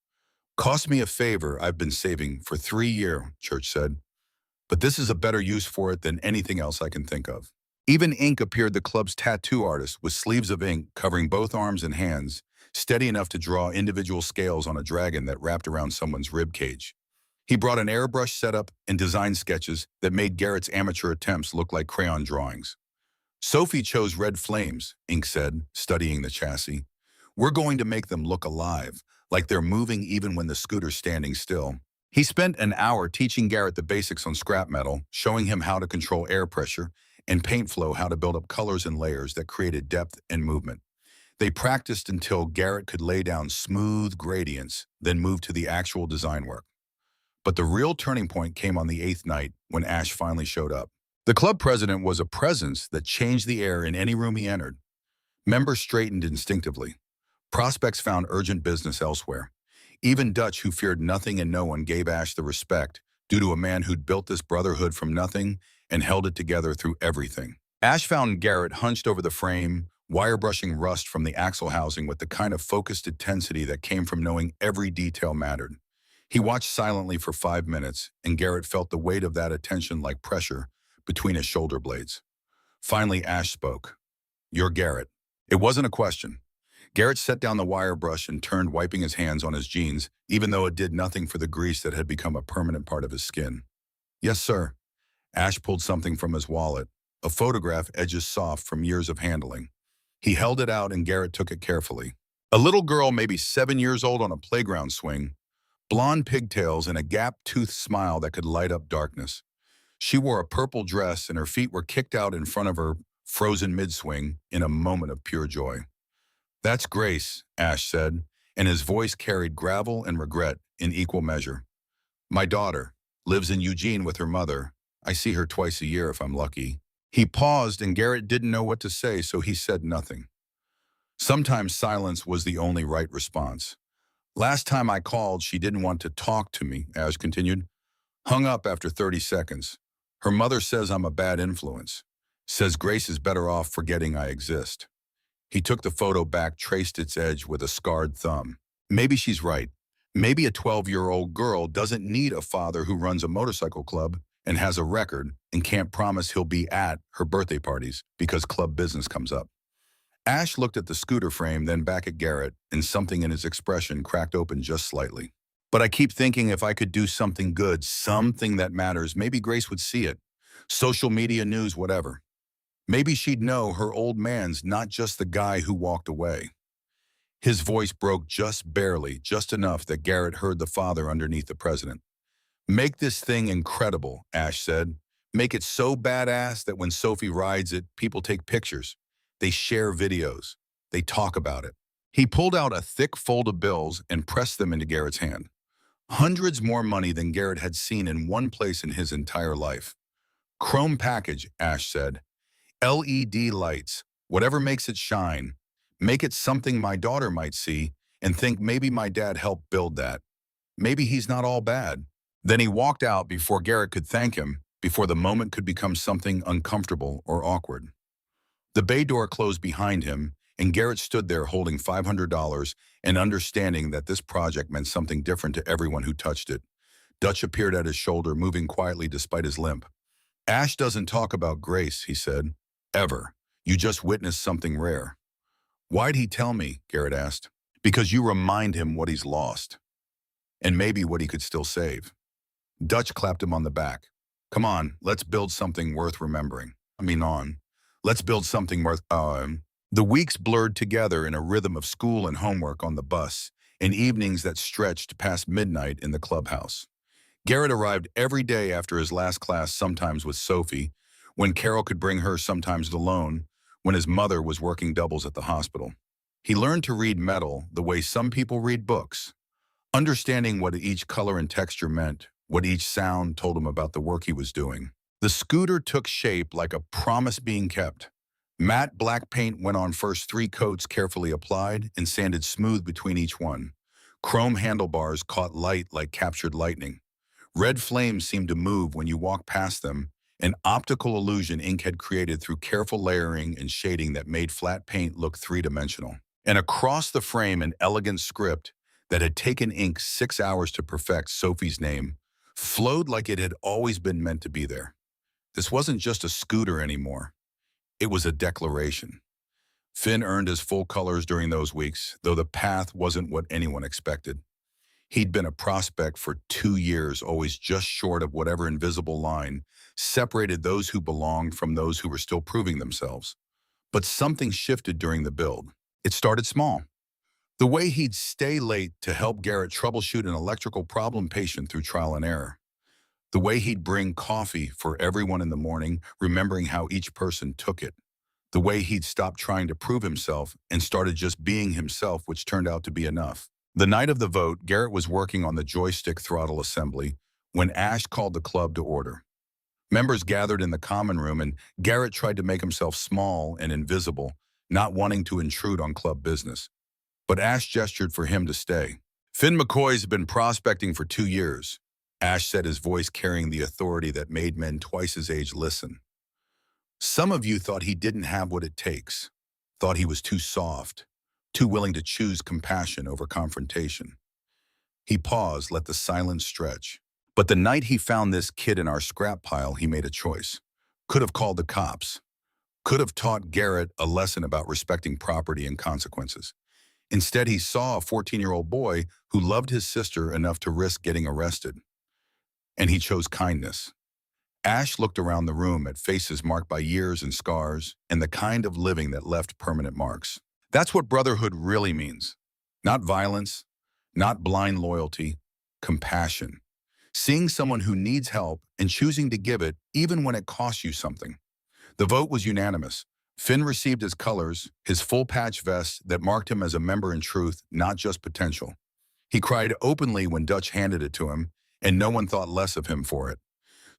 "Cost me a favor I've been saving for 3 years," Church said. "But this is a better use for it than anything else I can think of." Even ink appeared, the club's tattoo artist, with sleeves of ink covering both arms and hands, steady enough to draw individual scales on a dragon that wrapped around someone's rib cage. He brought an airbrush setup and design sketches that made Garrett's amateur attempts look like crayon drawings. "Sophie chose red flames," Ink said, studying the chassis. "We're going to make them look alive, like they're moving even when the scooter's standing still." He spent an hour teaching Garrett the basics on scrap metal, showing him how to control air pressure and paint flow, how to build up colors and layers that created depth and movement. They practiced until Garrett could lay down smooth gradients, then move to the actual design work. But the real turning point came on the 8th night when Ash finally showed up. The club president was a presence that changed the air in any room he entered. Members straightened instinctively. Prospects found urgent business elsewhere. Even Dutch, who feared nothing and no one, gave Ash the respect due to a man who'd built this brotherhood from nothing and held it together through everything. Ash found Garrett hunched over the frame, wire brushing rust from the axle housing with the kind of focused intensity that came from knowing every detail mattered. He watched silently for 5 minutes, and Garrett felt the weight of that attention like pressure between his shoulder blades. Finally, Ash spoke. "You're Garrett." It wasn't a question. Garrett set down the wire brush and turned, wiping his hands on his jeans, even though it did nothing for the grease that had become a permanent part of his skin. "Yes, sir." Ash pulled something from his wallet, a photograph, edges soft from years of handling. He held it out and Garrett took it carefully. A little girl, maybe 7 years old, on a playground swing, blonde pigtails and a gap-toothed smile that could light up darkness. She wore a purple dress and her feet were kicked out in front of her, frozen mid-swing, in a moment of pure joy. "That's Grace," Ash said, and his voice carried gravel and regret in equal measure. "My daughter lives in Eugene with her mother. I see her twice a year if I'm lucky." He paused and Garrett didn't know what to say, so he said nothing. Sometimes silence was the only right response. "Last time I called, she didn't want to talk to me," Ash continued. "Hung up after 30 seconds. Her mother says I'm a bad influence. Says Grace is better off forgetting I exist." He took the photo back, traced its edge with a scarred thumb. Maybe she's right. Maybe a 12-year-old girl doesn't need a father who runs a motorcycle club and has a record and can't promise he'll be at her birthday parties because club business comes up. Ash looked at the scooter frame, then back at Garrett, and something in his expression cracked open just slightly. "But I keep thinking if I could do something good, something that matters, maybe Grace would see it. Social media, news, whatever. Maybe she'd know her old man's not just the guy who walked away." His voice broke just barely, just enough that Garrett heard the father underneath the president. "Make this thing incredible," Ash said. "Make it so badass that when Sophie rides it, people take pictures. They share videos. They talk about it." He pulled out a thick fold of bills and pressed them into Garrett's hand. Hundreds more money than Garrett had seen in one place in his entire life. "Chrome package," Ash said. "LED lights, whatever makes it shine. Make it something my daughter might see and think maybe my dad helped build that. Maybe he's not all bad." Then he walked out before Garrett could thank him, before the moment could become something uncomfortable or awkward. The bay door closed behind him, and Garrett stood there holding $500 and understanding that this project meant something different to everyone who touched it. Dutch appeared at his shoulder, moving quietly despite his limp. "Ash doesn't talk about Grace," he said. "Ever. You just witnessed something rare." "Why'd he tell me?" Garrett asked. "Because you remind him what he's lost. And maybe what he could still save." Dutch clapped him on the back. "Come on, let's build something worth remembering. Let's build something worth, The weeks blurred together in a rhythm of school and homework on the bus, and evenings that stretched past midnight in the clubhouse. Garrett arrived every day after his last class, sometimes with Sophie, when Carol could bring her, sometimes alone, when his mother was working doubles at the hospital. He learned to read metal the way some people read books, understanding what each color and texture meant, what each sound told him about the work he was doing. The scooter took shape like a promise being kept. Matte black paint went on first, 3 coats carefully applied and sanded smooth between each one. Chrome handlebars caught light like captured lightning. Red flames seemed to move when you walked past them, an optical illusion ink had created through careful layering and shading that made flat paint look three-dimensional. And across the frame, an elegant script that had taken ink 6 hours to perfect, Sophie's name, flowed like it had always been meant to be there. This wasn't just a scooter anymore. It was a declaration. Finn earned his full colors during those weeks, though the path wasn't what anyone expected. He'd been a prospect for 2 years, always just short of whatever invisible line separated those who belonged from those who were still proving themselves. But something shifted during the build. It started small. The way he'd stay late to help Garrett troubleshoot an electrical problem patient through trial and error. The way he'd bring coffee for everyone in the morning, remembering how each person took it. The way he'd stopped trying to prove himself and started just being himself, which turned out to be enough. The night of the vote, Garrett was working on the joystick throttle assembly when Ash called the club to order. Members gathered in the common room, and Garrett tried to make himself small and invisible, not wanting to intrude on club business. But Ash gestured for him to stay. "Finn McCoy's been prospecting for 2 years. Ash said, his voice carrying the authority that made men twice his age listen. "Some of you thought he didn't have what it takes, thought he was too soft, too willing to choose compassion over confrontation." He paused, let the silence stretch. "But the night he found this kid in our scrap pile, he made a choice. Could have called the cops. Could have taught Garrett a lesson about respecting property and consequences. Instead, he saw a 14-year-old boy who loved his sister enough to risk getting arrested. And he chose kindness." Ash looked around the room at faces marked by years and scars, and the kind of living that left permanent marks. That's what brotherhood really means. Not violence, not blind loyalty, compassion. Seeing someone who needs help and choosing to give it even when it costs you something. The vote was unanimous. Finn received his colors, his full patch vest that marked him as a member in truth, not just potential. He cried openly when Dutch handed it to him, and no one thought less of him for it.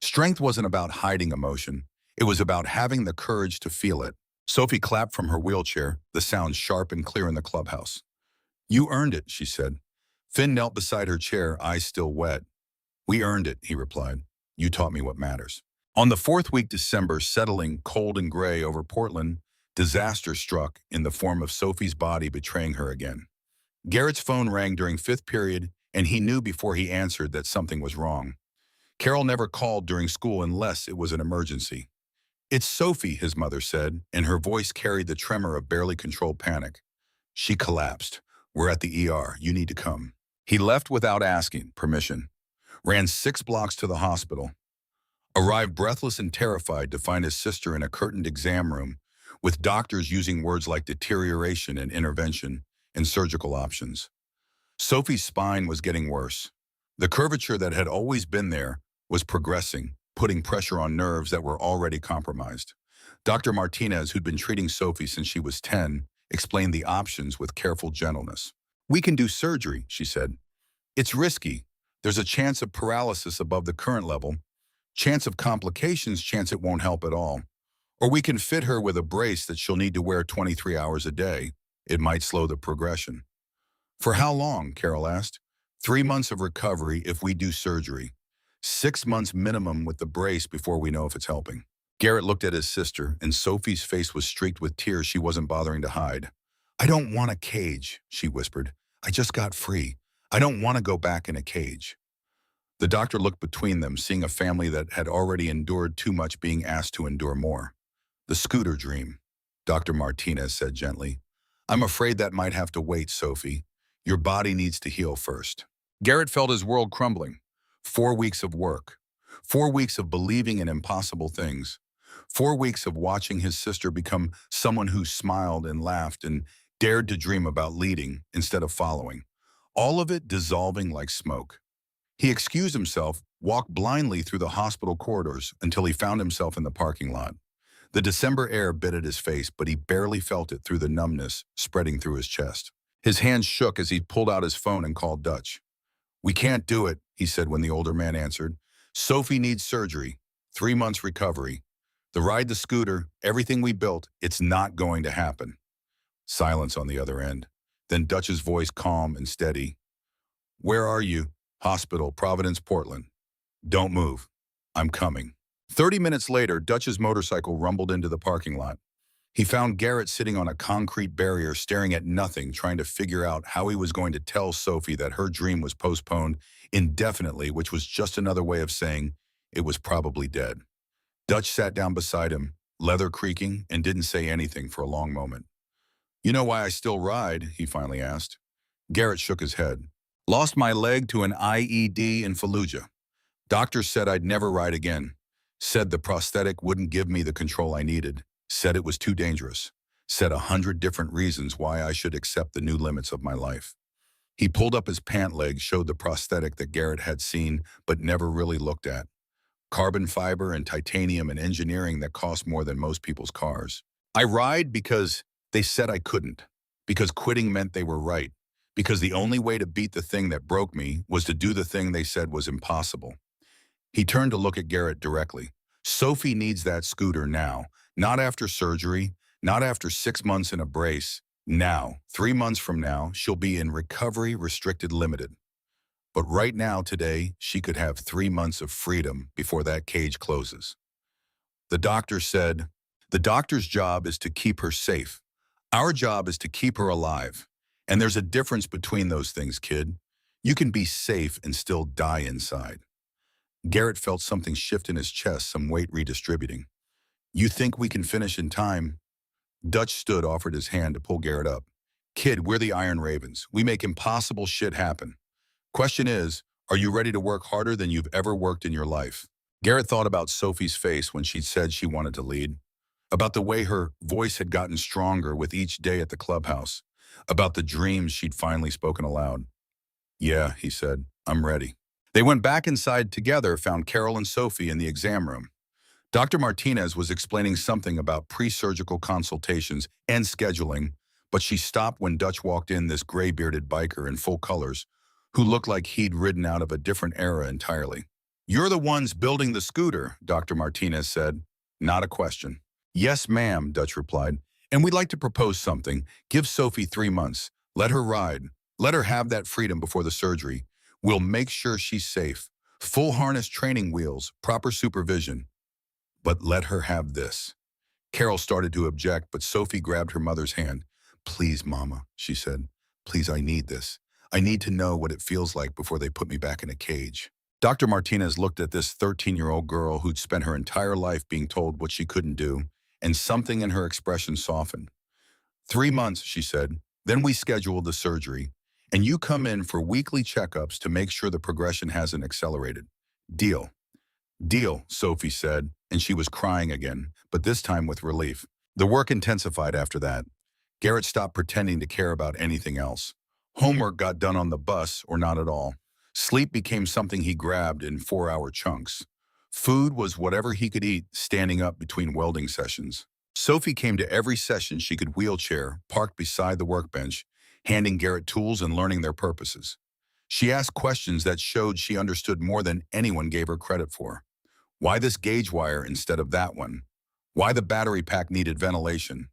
Strength wasn't about hiding emotion. It was about having the courage to feel it. Sophie clapped from her wheelchair, the sound sharp and clear in the clubhouse. "You earned it," she said. Finn knelt beside her chair, eyes still wet. "We earned it," he replied. "You taught me what matters." On the fourth week December, settling cold and gray over Portland, disaster struck in the form of Sophie's body betraying her again. Garrett's phone rang during fifth period, and he knew before he answered that something was wrong. Carol never called during school unless it was an emergency. "It's Sophie," his mother said, and her voice carried the tremor of barely controlled panic. "She collapsed. We're at the ER. You need to come." He left without asking permission, ran 6 blocks to the hospital, arrived breathless and terrified to find his sister in a curtained exam room, with doctors using words like deterioration and intervention and surgical options. Sophie's spine was getting worse. The curvature that had always been there was progressing, putting pressure on nerves that were already compromised. Dr. Martinez, who'd been treating Sophie since she was 10, explained the options with careful gentleness. "We can do surgery," she said. "It's risky. There's a chance of paralysis above the current level, chance of complications, chance it won't help at all. Or we can fit her with a brace that she'll need to wear 23 hours a day. It might slow the progression." "For how long?" Carol asked. 3 months of recovery if we do surgery. 6 months minimum with the brace before we know if it's helping." Garrett looked at his sister, and Sophie's face was streaked with tears she wasn't bothering to hide. "I don't want a cage," she whispered. "I just got free. I don't want to go back in a cage." The doctor looked between them, seeing a family that had already endured too much being asked to endure more. "The scooter dream," Dr. Martinez said gently. "I'm afraid that might have to wait, Sophie. Your body needs to heal first." Garrett felt his world crumbling. 4 weeks of work. 4 weeks of believing in impossible things. 4 weeks of watching his sister become someone who smiled and laughed and dared to dream about leading instead of following. All of it dissolving like smoke. He excused himself, walked blindly through the hospital corridors until he found himself in the parking lot. The December air bit at his face, but he barely felt it through the numbness spreading through his chest. His hands shook as he pulled out his phone and called Dutch. "We can't do it," he said when the older man answered. "Sophie needs surgery, 3 months recovery. The ride the scooter, everything we built, it's not going to happen." Silence on the other end. Then Dutch's voice calm and steady. "Where are you?" "Hospital, Providence, Portland." "Don't move. I'm coming." 30 minutes later, Dutch's motorcycle rumbled into the parking lot. He found Garrett sitting on a concrete barrier, staring at nothing, trying to figure out how he was going to tell Sophie that her dream was postponed indefinitely, which was just another way of saying it was probably dead. Dutch sat down beside him, leather creaking, and didn't say anything for a long moment. "You know why I still ride?" he finally asked. Garrett shook his head. "Lost my leg to an IED in Fallujah. Doctors said I'd never ride again. Said the prosthetic wouldn't give me the control I needed. Said it was too dangerous. Said 100 different reasons why I should accept the new limits of my life." He pulled up his pant leg, showed the prosthetic that Garrett had seen but never really looked at. Carbon fiber and titanium and engineering that cost more than most people's cars. "I ride because they said I couldn't. Because quitting meant they were right. Because the only way to beat the thing that broke me was to do the thing they said was impossible." He turned to look at Garrett directly. "Sophie needs that scooter now. Not after surgery, not after 6 months in a brace. Now, 3 months from now, she'll be in recovery restricted limited. But right now, today, she could have 3 months of freedom before that cage closes." The doctor said, "The doctor's job is to keep her safe. Our job is to keep her alive. And there's a difference between those things, kid. You can be safe and still die inside." Garrett felt something shift in his chest, some weight redistributing. "You think we can finish in time?" Dutch stood, offered his hand to pull Garrett up. "Kid, we're the Iron Ravens. We make impossible shit happen. Question is, are you ready to work harder than you've ever worked in your life?" Garrett thought about Sophie's face when she'd said she wanted to lead, about the way her voice had gotten stronger with each day at the clubhouse, about the dreams she'd finally spoken aloud. "Yeah," he said, I'm ready. They went back inside together, found Carol and Sophie in the exam room. Dr. Martinez was explaining something about pre-surgical consultations and scheduling, but she stopped when Dutch walked in, this gray-bearded biker in full colors, who looked like he'd ridden out of a different era entirely. "You're the ones building the scooter," Dr. Martinez said. "Not a question." "Yes, ma'am," Dutch replied. "And we'd like to propose something. Give Sophie 3 months. Let her ride. Let her have that freedom before the surgery. We'll make sure she's safe. Full harness training wheels, proper supervision. But let her have this." Carol started to object, but Sophie grabbed her mother's hand. "Please, Mama," she said. "Please, I need this. I need to know what it feels like before they put me back in a cage." Dr. Martinez looked at this 13-year-old girl who'd spent her entire life being told what she couldn't do, and something in her expression softened. "3 months," she said. "Then we schedule the surgery, and you come in for weekly checkups to make sure the progression hasn't accelerated. Deal." "Deal," Sophie said, and she was crying again, but this time with relief. The work intensified after that. Garrett stopped pretending to care about anything else. Homework got done on the bus or not at all. Sleep became something he grabbed in 4-hour chunks. Food was whatever he could eat standing up between welding sessions. Sophie came to every session she could wheelchair, parked beside the workbench, handing Garrett tools and learning their purposes. She asked questions that showed she understood more than anyone gave her credit for. Why this gauge wire instead of that one? Why the battery pack needed ventilation?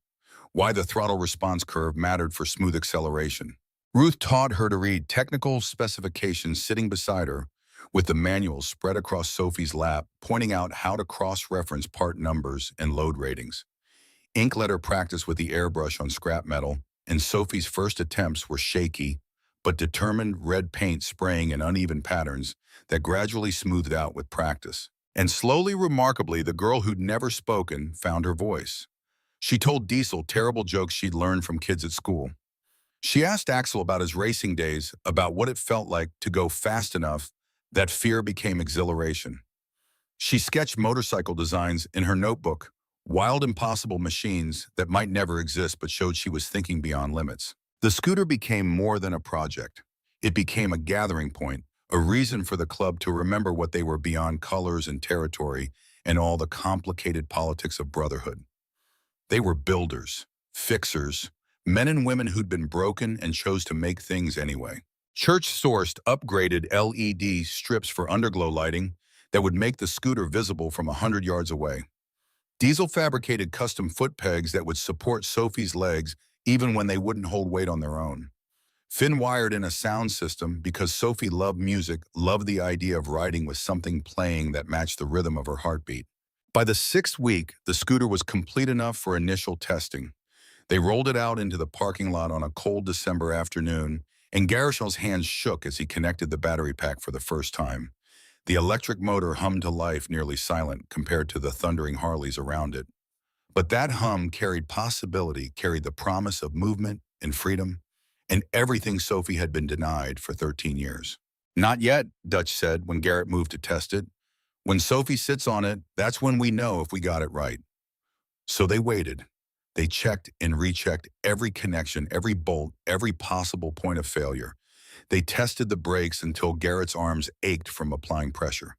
Why the throttle response curve mattered for smooth acceleration? Ruth taught her to read technical specifications sitting beside her, with the manuals spread across Sophie's lap, pointing out how to cross-reference part numbers and load ratings. Ink let her practice with the airbrush on scrap metal, and Sophie's first attempts were shaky, but determined red paint spraying in uneven patterns that gradually smoothed out with practice. And slowly, remarkably, the girl who'd never spoken found her voice. She told Diesel terrible jokes she'd learned from kids at school. She asked Axel about his racing days, about what it felt like to go fast enough that fear became exhilaration. She sketched motorcycle designs in her notebook, wild, impossible machines that might never exist but showed she was thinking beyond limits. The scooter became more than a project. It became a gathering point, a reason for the club to remember what they were beyond colors and territory and all the complicated politics of brotherhood. They were builders, fixers, men and women who'd been broken and chose to make things anyway. Church-sourced, upgraded LED strips for underglow lighting that would make the scooter visible from 100 yards away. Diesel fabricated custom foot pegs that would support Sophie's legs even when they wouldn't hold weight on their own. Finn wired in a sound system because Sophie loved music, loved the idea of riding with something playing that matched the rhythm of her heartbeat. By the 6th week, the scooter was complete enough for initial testing. They rolled it out into the parking lot on a cold December afternoon, and Garrishel's hands shook as he connected the battery pack for the first time. The electric motor hummed to life, nearly silent compared to the thundering Harleys around it. But that hum carried possibility, carried the promise of movement and freedom, and everything Sophie had been denied for 13 years. "Not yet," Dutch said when Garrett moved to test it. "When Sophie sits on it, that's when we know if we got it right." So they waited. They checked and rechecked every connection, every bolt, every possible point of failure. They tested the brakes until Garrett's arms ached from applying pressure.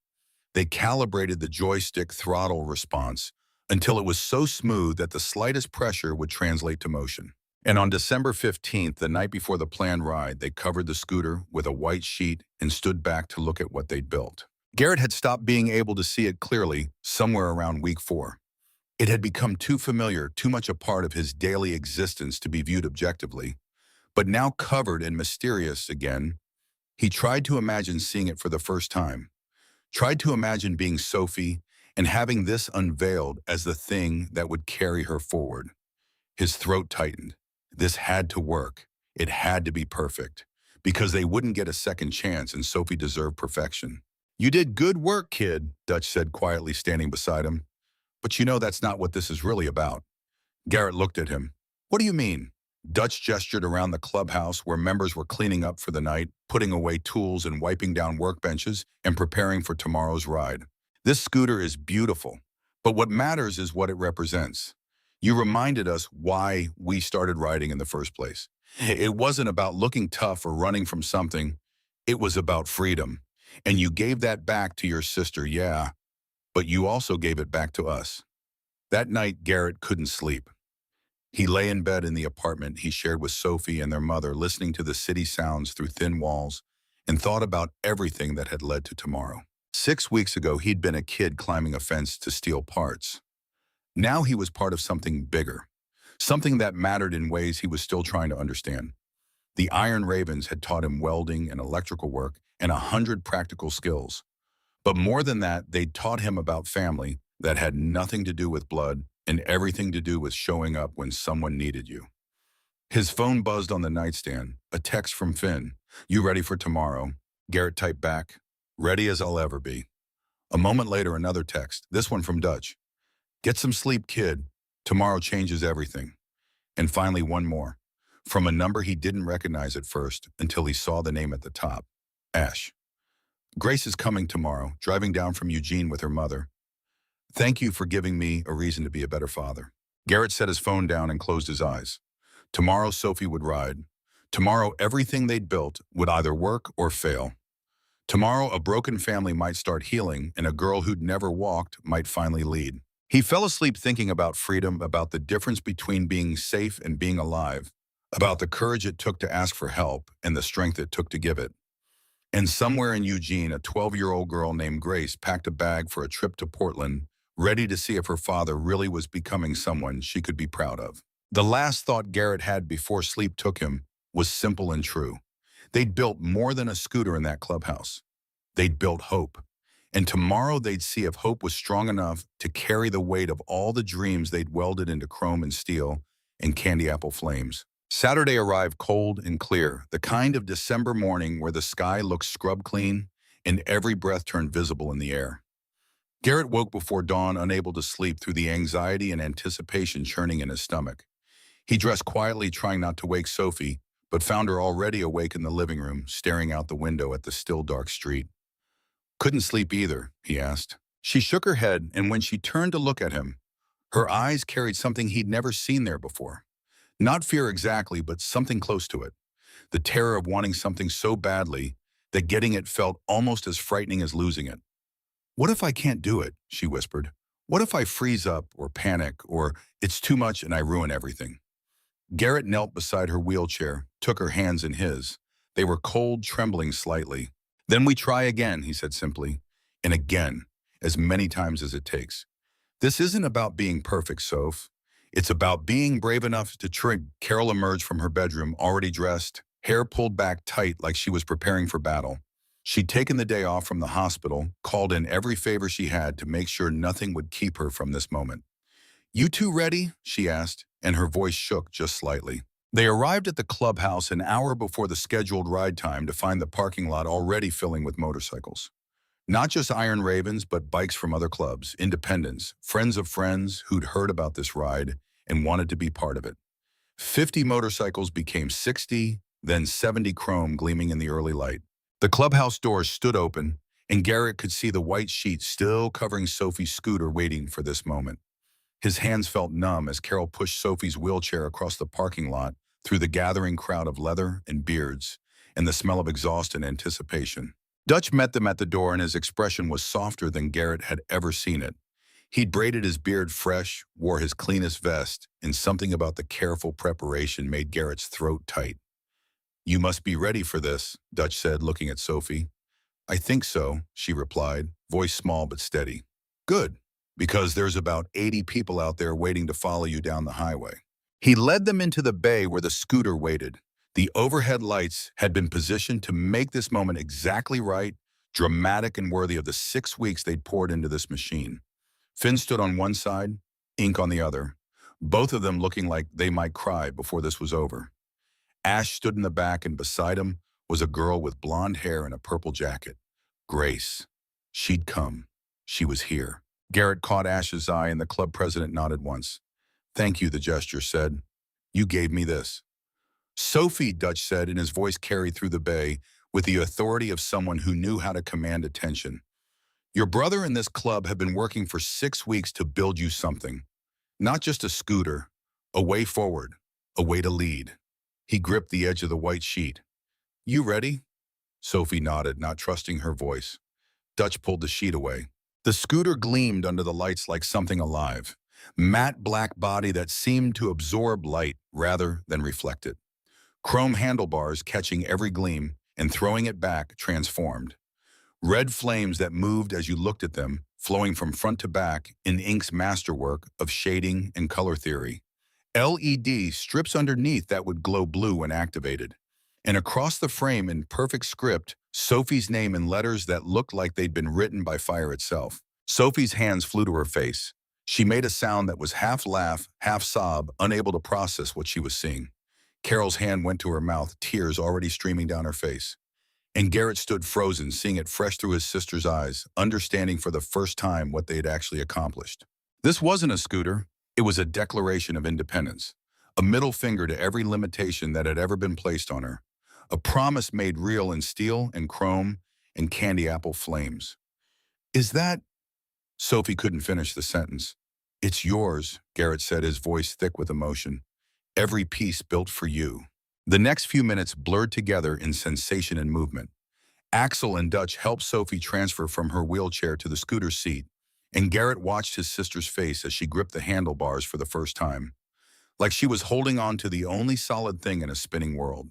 They calibrated the joystick throttle response until it was so smooth that the slightest pressure would translate to motion. And on December 15th, the night before the planned ride, they covered the scooter with a white sheet and stood back to look at what they'd built. Garrett had stopped being able to see it clearly somewhere around week 4. It had become too familiar, too much a part of his daily existence to be viewed objectively. But now covered and mysterious again, he tried to imagine seeing it for the first time. Tried to imagine being Sophie and having this unveiled as the thing that would carry her forward. His throat tightened. This had to work. It had to be perfect. Because they wouldn't get a second chance and Sophie deserved perfection. "You did good work, kid," Dutch said quietly, standing beside him. "But you know that's not what this is really about." Garrett looked at him. "What do you mean?" Dutch gestured around the clubhouse where members were cleaning up for the night, putting away tools and wiping down workbenches and preparing for tomorrow's ride. "This scooter is beautiful, but what matters is what it represents. You reminded us why we started riding in the first place. It wasn't about looking tough or running from something. It was about freedom. And you gave that back to your sister, yeah, but you also gave it back to us. That night, Garrett couldn't sleep. He lay in bed in the apartment he shared with Sophie and their mother, listening to the city sounds through thin walls, and thought about everything that had led to tomorrow. 6 weeks ago, he'd been a kid climbing a fence to steal parts. Now he was part of something bigger, something that mattered in ways he was still trying to understand. The Iron Ravens had taught him welding and electrical work and 100 practical skills. But more than that, they'd taught him about family that had nothing to do with blood and everything to do with showing up when someone needed you. His phone buzzed on the nightstand, a text from Finn. "You ready for tomorrow?" Garrett typed back, "Ready as I'll ever be." A moment later, another text, this one from Dutch. "Get some sleep, kid. Tomorrow changes everything." And finally, one more, from a number he didn't recognize at first until he saw the name at the top. Ash. "Grace is coming tomorrow, driving down from Eugene with her mother. Thank you for giving me a reason to be a better father." Garrett set his phone down and closed his eyes. Tomorrow, Sophie would ride. Tomorrow, everything they'd built would either work or fail. Tomorrow, a broken family might start healing, and a girl who'd never walked might finally lead. He fell asleep thinking about freedom, about the difference between being safe and being alive, about the courage it took to ask for help and the strength it took to give it. And somewhere in Eugene, a 12-year-old girl named Grace packed a bag for a trip to Portland, ready to see if her father really was becoming someone she could be proud of. The last thought Garrett had before sleep took him was simple and true. They'd built more than a scooter in that clubhouse. They'd built hope. And tomorrow they'd see if hope was strong enough to carry the weight of all the dreams they'd welded into chrome and steel and candy apple flames. Saturday arrived cold and clear, the kind of December morning where the sky looks scrub clean and every breath turned visible in the air. Garrett woke before dawn, unable to sleep through the anxiety and anticipation churning in his stomach. He dressed quietly, trying not to wake Sophie, but found her already awake in the living room, staring out the window at the still dark street. "Couldn't sleep either?" he asked. She shook her head, and when she turned to look at him, her eyes carried something he'd never seen there before. Not fear exactly, but something close to it. The terror of wanting something so badly that getting it felt almost as frightening as losing it. "What if I can't do it?" she whispered. "What if I freeze up or panic or it's too much and I ruin everything?" Garrett knelt beside her wheelchair, took her hands in his. They were cold, trembling slightly. "Then we try again," he said simply. "And again, as many times as it takes. This isn't about being perfect, Soph. It's about being brave enough to try." Carol emerged from her bedroom, already dressed, hair pulled back tight like she was preparing for battle. She'd taken the day off from the hospital, called in every favor she had to make sure nothing would keep her from this moment. "You two ready?" she asked, and her voice shook just slightly. They arrived at the clubhouse an hour before the scheduled ride time to find the parking lot already filling with motorcycles. Not just Iron Ravens, but bikes from other clubs, independents, friends of friends who'd heard about this ride and wanted to be part of it. 50 motorcycles became 60, then 70 chrome gleaming in the early light. The clubhouse doors stood open, and Garrett could see the white sheet still covering Sophie's scooter waiting for this moment. His hands felt numb as Carol pushed Sophie's wheelchair across the parking lot through the gathering crowd of leather and beards and the smell of exhaust and anticipation. Dutch met them at the door, and his expression was softer than Garrett had ever seen it. He'd braided his beard fresh, wore his cleanest vest, and something about the careful preparation made Garrett's throat tight. "You must be ready for this," Dutch said, looking at Sophie. "I think so," she replied, voice small but steady. "Good, because there's about 80 people out there waiting to follow you down the highway." He led them into the bay where the scooter waited. The overhead lights had been positioned to make this moment exactly right, dramatic and worthy of the 6 weeks they'd poured into this machine. Finn stood on one side, Ink on the other, both of them looking like they might cry before this was over. Ash stood in the back, and beside him was a girl with blonde hair and a purple jacket. Grace. She'd come. She was here. Garrett caught Ash's eye, and the club president nodded once. "Thank you," the gesture said. "You gave me this." "Sophie," Dutch said, and his voice carried through the bay with the authority of someone who knew how to command attention. "Your brother and this club have been working for 6 weeks to build you something. Not just a scooter, a way forward, a way to lead." He gripped the edge of the white sheet. "You ready?" Sophie nodded, not trusting her voice. Dutch pulled the sheet away. The scooter gleamed under the lights like something alive. Matte black body that seemed to absorb light rather than reflect it. Chrome handlebars catching every gleam and throwing it back transformed. Red flames that moved as you looked at them, flowing from front to back in Ink's masterwork of shading and color theory. LED strips underneath that would glow blue when activated. And across the frame in perfect script, Sophie's name in letters that looked like they'd been written by fire itself. Sophie's hands flew to her face. She made a sound that was half laugh, half sob, unable to process what she was seeing. Carol's hand went to her mouth, tears already streaming down her face. And Garrett stood frozen, seeing it fresh through his sister's eyes, understanding for the first time what they had actually accomplished. This wasn't a scooter. It was a declaration of independence, a middle finger to every limitation that had ever been placed on her, a promise made real in steel and chrome and candy apple flames. Is that... Sophie couldn't finish the sentence. It's yours, Garrett said, his voice thick with emotion. Every piece built for you. The next few minutes blurred together in sensation and movement. Axel and Dutch helped Sophie transfer from her wheelchair to the scooter seat, and Garrett watched his sister's face as she gripped the handlebars for the first time. Like she was holding on to the only solid thing in a spinning world.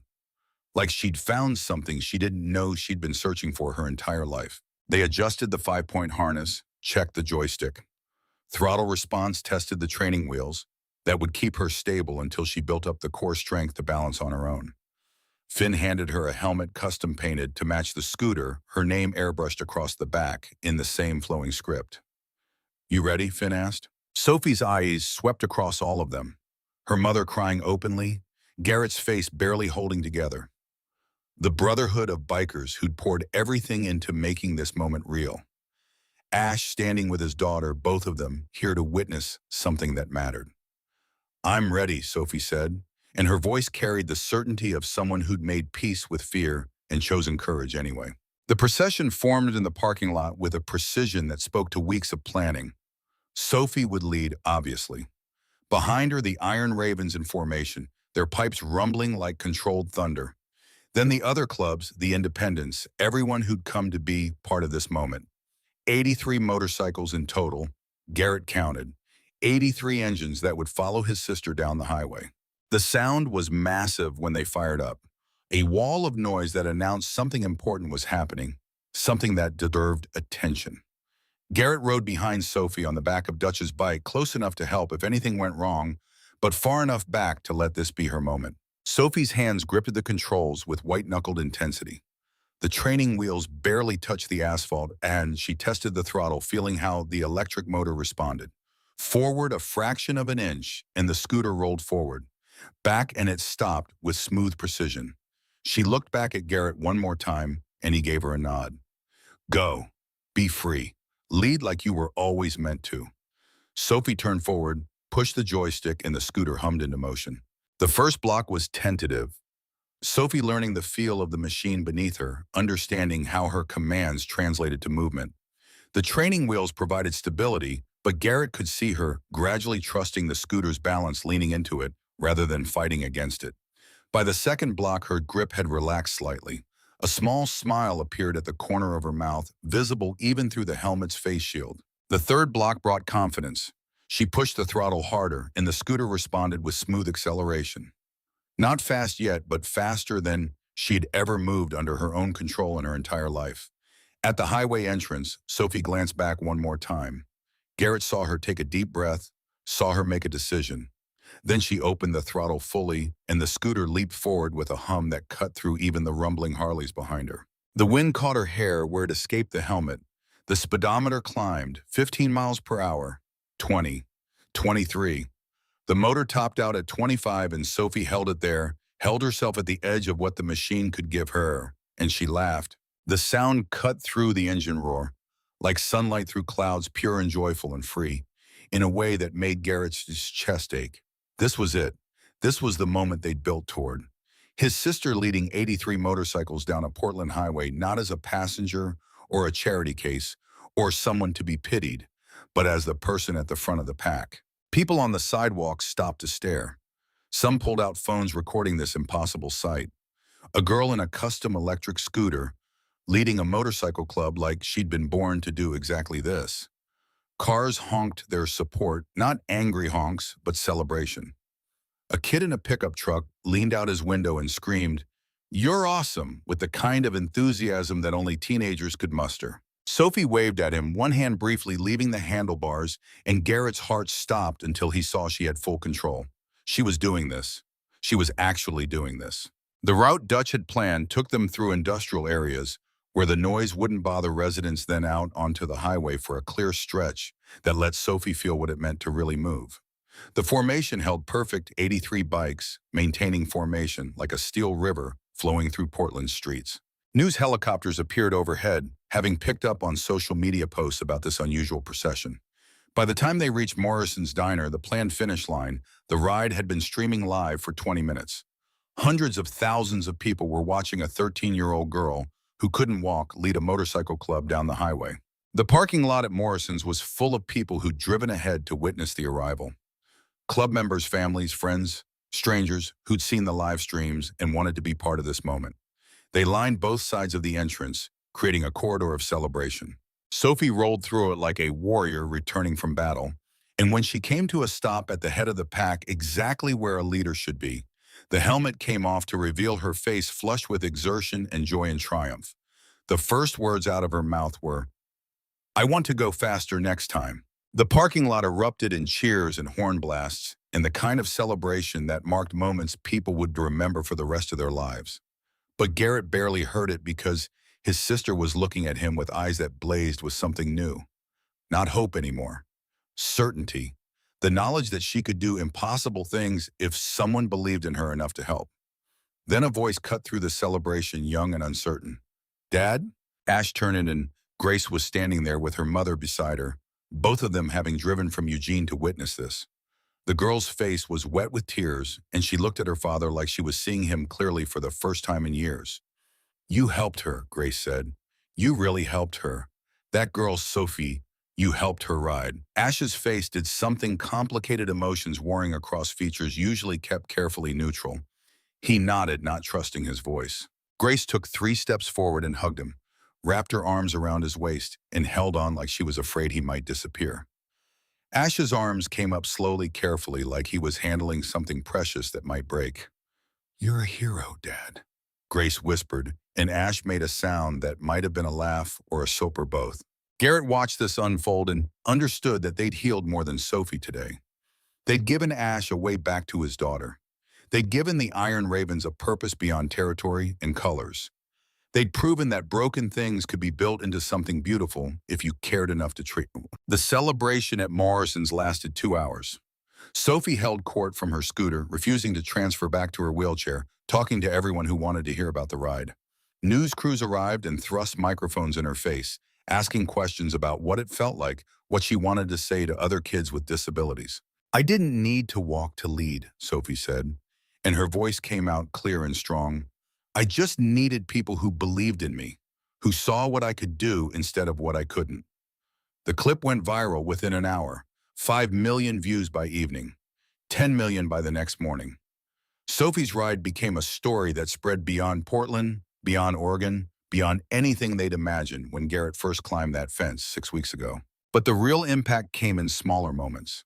Like she'd found something she didn't know she'd been searching for her entire life. They adjusted the 5-point harness, checked the joystick. Throttle response tested the training wheels that would keep her stable until she built up the core strength to balance on her own. Finn handed her a helmet custom painted to match the scooter, her name airbrushed across the back in the same flowing script. You ready? Finn asked. Sophie's eyes swept across all of them, her mother crying openly, Garrett's face barely holding together. The brotherhood of bikers who'd poured everything into making this moment real. Ash standing with his daughter, both of them here to witness something that mattered. I'm ready, Sophie said, and her voice carried the certainty of someone who'd made peace with fear and chosen courage anyway. The procession formed in the parking lot with a precision that spoke to weeks of planning. Sophie would lead, obviously. Behind her, the Iron Ravens in formation, their pipes rumbling like controlled thunder. Then the other clubs, the independents, everyone who'd come to be part of this moment. 83 motorcycles in total, Garrett counted. 83 engines that would follow his sister down the highway. The sound was massive when they fired up. A wall of noise that announced something important was happening, something that deserved attention. Garrett rode behind Sophie on the back of Dutch's bike, close enough to help if anything went wrong, but far enough back to let this be her moment. Sophie's hands gripped the controls with white-knuckled intensity. The training wheels barely touched the asphalt, and she tested the throttle, feeling how the electric motor responded. Forward a fraction of an inch, and the scooter rolled forward. Back, and it stopped with smooth precision. She looked back at Garrett one more time, and he gave her a nod. Go. Be free. Lead like you were always meant to. Sophie turned forward, pushed the joystick, and the scooter hummed into motion. The first block was tentative. Sophie learning the feel of the machine beneath her, understanding how her commands translated to movement. The training wheels provided stability, but Garrett could see her gradually trusting the scooter's balance, leaning into it rather than fighting against it. By the second block, her grip had relaxed slightly. A small smile appeared at the corner of her mouth, visible even through the helmet's face shield. The third block brought confidence. She pushed the throttle harder, and the scooter responded with smooth acceleration. Not fast yet, but faster than she'd ever moved under her own control in her entire life. At the highway entrance, Sophie glanced back one more time. Garrett saw her take a deep breath, saw her make a decision. Then she opened the throttle fully, and the scooter leaped forward with a hum that cut through even the rumbling Harleys behind her. The wind caught her hair where it escaped the helmet. The speedometer climbed, 15 miles per hour, 20, 23. The motor topped out at 25, and Sophie held it there, held herself at the edge of what the machine could give her, and she laughed. The sound cut through the engine roar, like sunlight through clouds, pure and joyful and free, in a way that made Garrett's chest ache. This was it. This was the moment they'd built toward. His sister leading 83 motorcycles down a Portland highway, not as a passenger or a charity case or someone to be pitied, but as the person at the front of the pack. People on the sidewalk stopped to stare. Some pulled out phones recording this impossible sight. A girl in a custom electric scooter, leading a motorcycle club like she'd been born to do exactly this. Cars honked their support, not angry honks, but celebration. A kid in a pickup truck leaned out his window and screamed, "You're awesome," with the kind of enthusiasm that only teenagers could muster. Sophie waved at him, one hand briefly leaving the handlebars, and Garrett's heart stopped until he saw she had full control. She was doing this. She was actually doing this. The route Dutch had planned took them through industrial areas where the noise wouldn't bother residents, then out onto the highway for a clear stretch that let Sophie feel what it meant to really move. The formation held perfect 83 bikes, maintaining formation like a steel river flowing through Portland's streets. News helicopters appeared overhead, having picked up on social media posts about this unusual procession. By the time they reached Morrison's Diner, the planned finish line, the ride had been streaming live for 20 minutes. Hundreds of thousands of people were watching a 13-year-old girl who couldn't walk lead a motorcycle club down the highway. The parking lot at Morrison's was full of people who'd driven ahead to witness the arrival. Club members, families, friends, strangers who'd seen the live streams and wanted to be part of this moment. They lined both sides of the entrance, creating a corridor of celebration. Sophie rolled through it like a warrior returning from battle, and when she came to a stop at the head of the pack, exactly where a leader should be, the helmet came off to reveal her face flushed with exertion and joy and triumph. The first words out of her mouth were, "I want to go faster next time." The parking lot erupted in cheers and horn blasts, and the kind of celebration that marked moments people would remember for the rest of their lives. But Garrett barely heard it because his sister was looking at him with eyes that blazed with something new. Not hope anymore. Certainty. The knowledge that she could do impossible things if someone believed in her enough to help. Then a voice cut through the celebration, young and uncertain. "Dad?" Ash turned and Grace was standing there with her mother beside her, both of them having driven from Eugene to witness this. The girl's face was wet with tears, and she looked at her father like she was seeing him clearly for the first time in years. "You helped her," Grace said. "You really helped her. That girl, Sophie, you helped her ride." Ash's face did something, complicated emotions warring across features usually kept carefully neutral. He nodded, not trusting his voice. Grace took 3 steps forward and hugged him, wrapped her arms around his waist, and held on like she was afraid he might disappear. Ash's arms came up slowly, carefully, like he was handling something precious that might break. "You're a hero, Dad," Grace whispered, and Ash made a sound that might have been a laugh or a soap or both. Garrett watched this unfold and understood that they'd healed more than Sophie today. They'd given Ash a way back to his daughter. They'd given the Iron Ravens a purpose beyond territory and colors. They'd proven that broken things could be built into something beautiful if you cared enough to treat them. The celebration at Morrison's lasted 2 hours. Sophie held court from her scooter, refusing to transfer back to her wheelchair, talking to everyone who wanted to hear about the ride. News crews arrived and thrust microphones in her face, asking questions about what it felt like, what she wanted to say to other kids with disabilities. "I didn't need to walk to lead," Sophie said, and her voice came out clear and strong. "I just needed people who believed in me, who saw what I could do instead of what I couldn't." The clip went viral within an hour, 5 million views by evening, 10 million by the next morning. Sophie's ride became a story that spread beyond Portland, beyond Oregon, beyond anything they'd imagined when Garrett first climbed that fence 6 weeks ago. But the real impact came in smaller moments.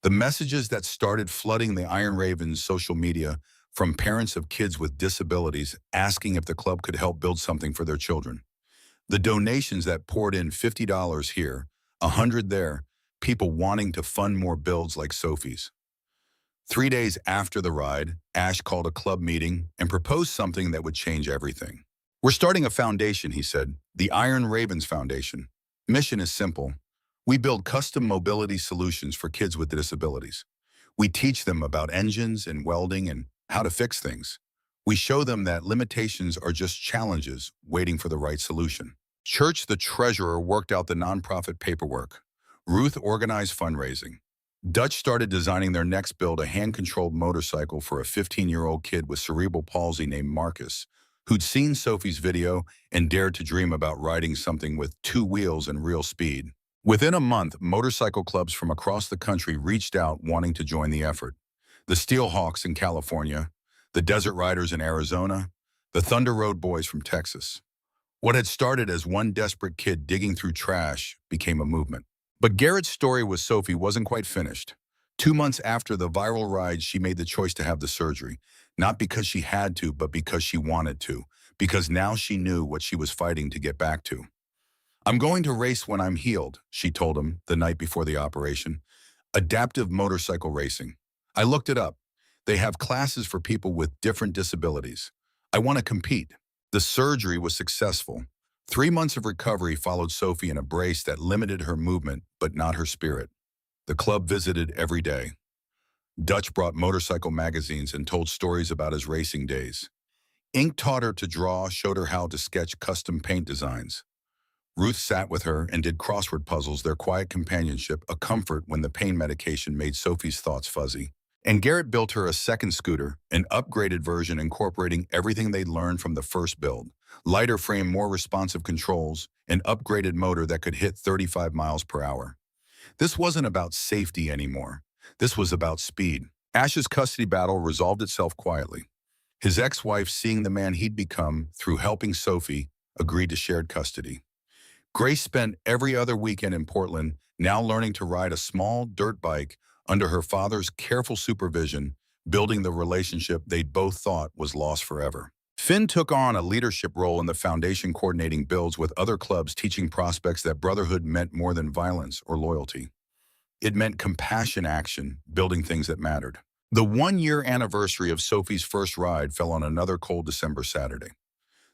The messages that started flooding the Iron Ravens social media from parents of kids with disabilities asking if the club could help build something for their children. The donations that poured in, $50 here, $100 there, people wanting to fund more builds like Sophie's. 3 days after the ride, Ash called a club meeting and proposed something that would change everything. "We're starting a foundation," he said, "the Iron Ravens Foundation. Mission is simple. We build custom mobility solutions for kids with disabilities. We teach them about engines and welding and how to fix things. We show them that limitations are just challenges waiting for the right solution." Church, the treasurer, worked out the nonprofit paperwork. Ruth organized fundraising. Dutch started designing their next build, a hand-controlled motorcycle for a 15-year-old kid with cerebral palsy named Marcus, who'd seen Sophie's video and dared to dream about riding something with 2 wheels and real speed. Within a month, motorcycle clubs from across the country reached out wanting to join the effort. The Steelhawks in California, the Desert Riders in Arizona, the Thunder Road Boys from Texas. What had started as one desperate kid digging through trash became a movement. But Garrett's story with Sophie wasn't quite finished. 2 months after the viral ride, she made the choice to have the surgery, not because she had to, but because she wanted to, because now she knew what she was fighting to get back to. I'm going to race when I'm healed, she told him the night before the operation. Adaptive motorcycle racing. I looked it up. They have classes for people with different disabilities. I want to compete. The surgery was successful. 3 months of recovery followed Sophie in a brace that limited her movement, but not her spirit. The club visited every day. Dutch brought motorcycle magazines and told stories about his racing days. Ink taught her to draw, showed her how to sketch custom paint designs. Ruth sat with her and did crossword puzzles, their quiet companionship, a comfort when the pain medication made Sophie's thoughts fuzzy. And Garrett built her a second scooter, an upgraded version incorporating everything they'd learned from the first build. Lighter frame, more responsive controls, an upgraded motor that could hit 35 miles per hour. This wasn't about safety anymore. This was about speed. Ash's custody battle resolved itself quietly. His ex-wife, seeing the man he'd become through helping Sophie, agreed to shared custody. Grace spent every other weekend in Portland, now learning to ride a small dirt bike under her father's careful supervision, building the relationship they'd both thought was lost forever. Finn took on a leadership role in the foundation, coordinating builds with other clubs, teaching prospects that brotherhood meant more than violence or loyalty. It meant compassion action, building things that mattered. The 1-year anniversary of Sophie's first ride fell on another cold December Saturday.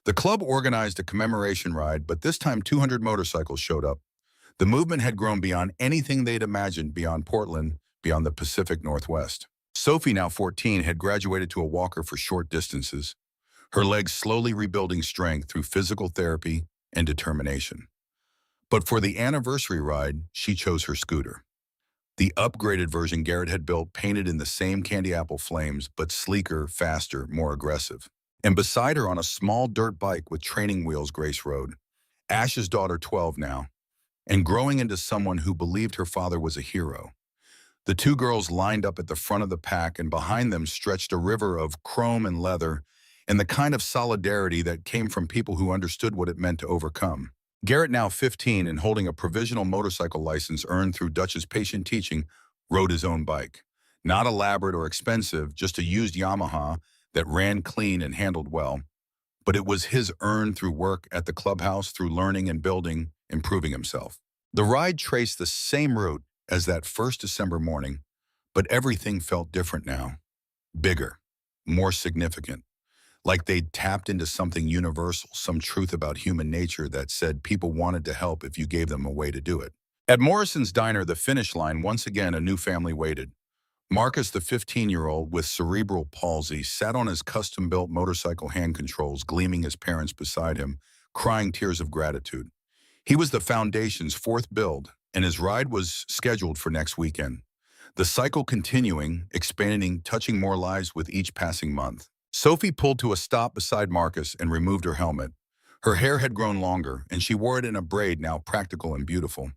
The club organized a commemoration ride, but this time 200 motorcycles showed up. The movement had grown beyond anything they'd imagined, beyond Portland, beyond the Pacific Northwest. Sophie, now 14, had graduated to a walker for short distances, her legs slowly rebuilding strength through physical therapy and determination. But for the anniversary ride, she chose her scooter. The upgraded version Garrett had built, painted in the same candy apple flames, but sleeker, faster, more aggressive. And beside her on a small dirt bike with training wheels, Grace rode. Ash's daughter, 12 now, and growing into someone who believed her father was a hero. The two girls lined up at the front of the pack, and behind them stretched a river of chrome and leather, and the kind of solidarity that came from people who understood what it meant to overcome. Garrett, now 15 and holding a provisional motorcycle license earned through Dutch's patient teaching, rode his own bike. Not elaborate or expensive, just a used Yamaha that ran clean and handled well. But it was his earned through work at the clubhouse, through learning and building, improving himself. The ride traced the same route as that first December morning, but everything felt different now. Bigger, more significant. Like they'd tapped into something universal, some truth about human nature that said people wanted to help if you gave them a way to do it. At Morrison's Diner, the finish line, once again a new family waited. Marcus, the 15-year-old with cerebral palsy, sat on his custom-built motorcycle hand controls, gleaming his parents beside him, crying tears of gratitude. He was the foundation's fourth build, and his ride was scheduled for next weekend. The cycle continuing, expanding, touching more lives with each passing month. Sophie pulled to a stop beside Marcus and removed her helmet. Her hair had grown longer, and she wore it in a braid, now practical and beautiful.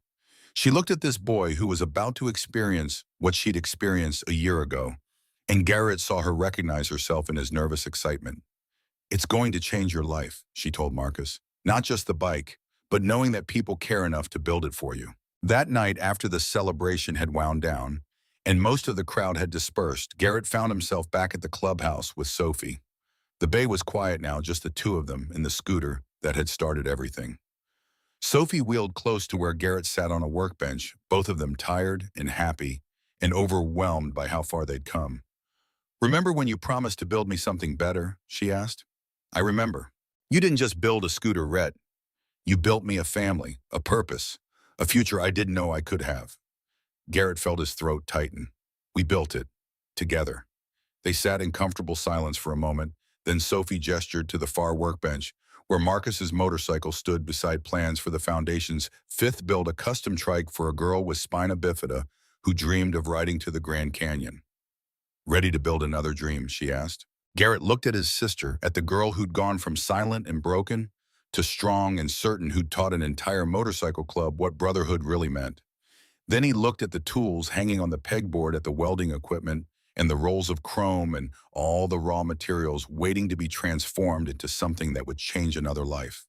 She looked at this boy who was about to experience what she'd experienced a year ago, and Garrett saw her recognize herself in his nervous excitement. "It's going to change your life," she told Marcus. "Not just the bike, but knowing that people care enough to build it for you." That night, after the celebration had wound down, and most of the crowd had dispersed, Garrett found himself back at the clubhouse with Sophie. The bay was quiet now, just the two of them in the scooter that had started everything. Sophie wheeled close to where Garrett sat on a workbench, both of them tired and happy and overwhelmed by how far they'd come. "Remember when you promised to build me something better?" she asked. "I remember. You didn't just build a scooter, Rhett. You built me a family, a purpose, a future I didn't know I could have." Garrett felt his throat tighten. "We built it. Together." They sat in comfortable silence for a moment, then Sophie gestured to the far workbench, where Marcus's motorcycle stood beside plans for the foundation's fifth build, a custom trike for a girl with spina bifida who dreamed of riding to the Grand Canyon. "Ready to build another dream?" she asked. Garrett looked at his sister, at the girl who'd gone from silent and broken to strong and certain, who'd taught an entire motorcycle club what brotherhood really meant. Then he looked at the tools hanging on the pegboard, at the welding equipment and the rolls of chrome and all the raw materials waiting to be transformed into something that would change another life.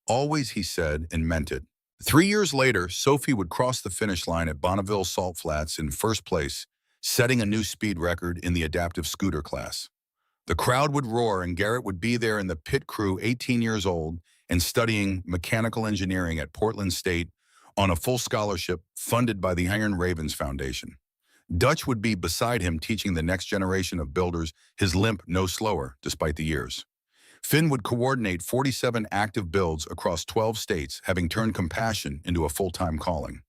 Always, he said, and meant it. 3 years later, Sophie would cross the finish line at Bonneville Salt Flats in first place, setting a new speed record in the adaptive scooter class. The crowd would roar and Garrett would be there in the pit crew, 18 years old, and studying mechanical engineering at Portland State on a full scholarship funded by the Iron Ravens Foundation. Dutch would be beside him teaching the next generation of builders his limp no slower despite the years. Finn would coordinate 47 active builds across 12 states, having turned compassion into a full-time calling.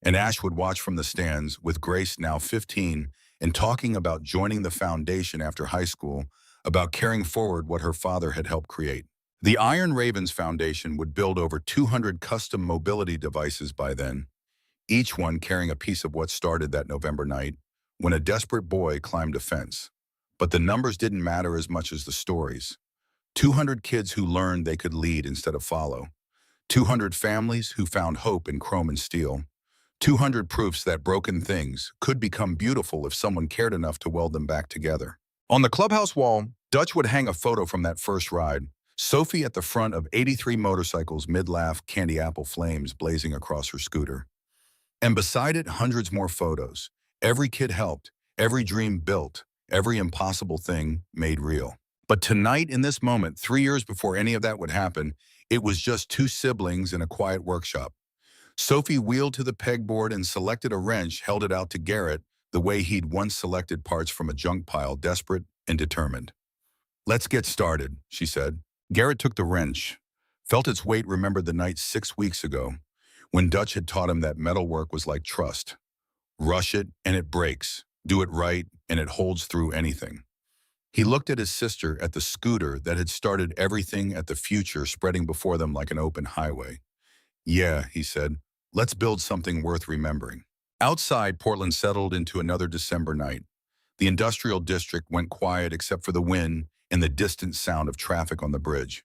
And Ash would watch from the stands, with Grace now 15, and talking about joining the foundation after high school, about carrying forward what her father had helped create. The Iron Ravens Foundation would build over 200 custom mobility devices by then, each one carrying a piece of what started that November night when a desperate boy climbed a fence. But the numbers didn't matter as much as the stories. 200 kids who learned they could lead instead of follow. 200 families who found hope in chrome and steel. 200 proofs that broken things could become beautiful if someone cared enough to weld them back together. On the clubhouse wall, Dutch would hang a photo from that first ride. Sophie at the front of 83 motorcycles, mid-laugh, candy apple flames blazing across her scooter. And beside it, hundreds more photos. Every kid helped, every dream built, every impossible thing made real. But tonight, in this moment, 3 years before any of that would happen, it was just two siblings in a quiet workshop. Sophie wheeled to the pegboard and selected a wrench, held it out to Garrett, the way he'd once selected parts from a junk pile, desperate and determined. "Let's get started," she said. Garrett took the wrench, felt its weight, remembered the night 6 weeks ago, when Dutch had taught him that metal work was like trust. Rush it and it breaks. Do it right and it holds through anything. He looked at his sister, at the scooter that had started everything, at the future spreading before them like an open highway. "Yeah," he said, "let's build something worth remembering." Outside, Portland settled into another December night. The industrial district went quiet except for the wind and the distant sound of traffic on the bridge.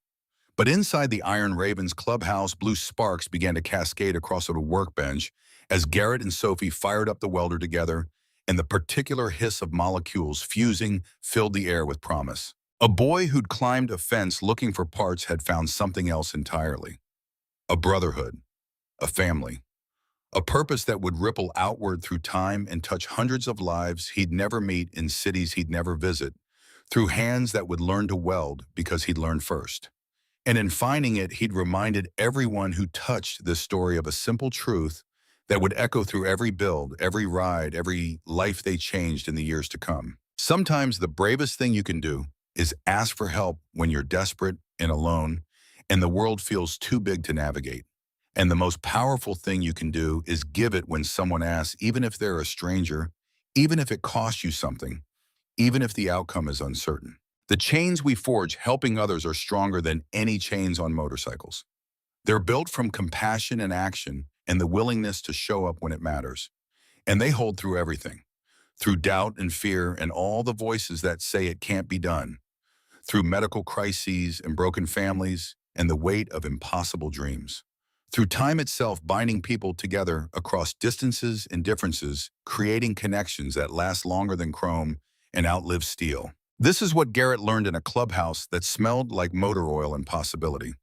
But inside the Iron Ravens clubhouse, blue sparks began to cascade across a workbench as Garrett and Sophie fired up the welder together, and the particular hiss of molecules fusing filled the air with promise. A boy who'd climbed a fence looking for parts had found something else entirely. A brotherhood, a family, a purpose that would ripple outward through time and touch hundreds of lives he'd never meet in cities he'd never visit, through hands that would learn to weld because he'd learned first. And in finding it, he'd reminded everyone who touched this story of a simple truth that would echo through every build, every ride, every life they changed in the years to come. Sometimes the bravest thing you can do is ask for help when you're desperate and alone, and the world feels too big to navigate. And the most powerful thing you can do is give it when someone asks, even if they're a stranger, even if it costs you something, even if the outcome is uncertain. The chains we forge helping others are stronger than any chains on motorcycles. They're built from compassion and action and the willingness to show up when it matters. And they hold through everything, through doubt and fear and all the voices that say it can't be done, through medical crises and broken families and the weight of impossible dreams, through time itself binding people together across distances and differences, creating connections that last longer than chrome and outlive steel. This is what Garrett learned in a clubhouse that smelled like motor oil and possibility.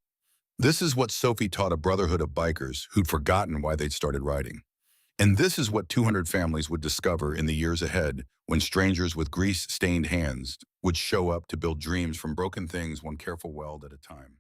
This is what Sophie taught a brotherhood of bikers who'd forgotten why they'd started riding. And this is what 200 families would discover in the years ahead when strangers with grease-stained hands would show up to build dreams from broken things, one careful weld at a time.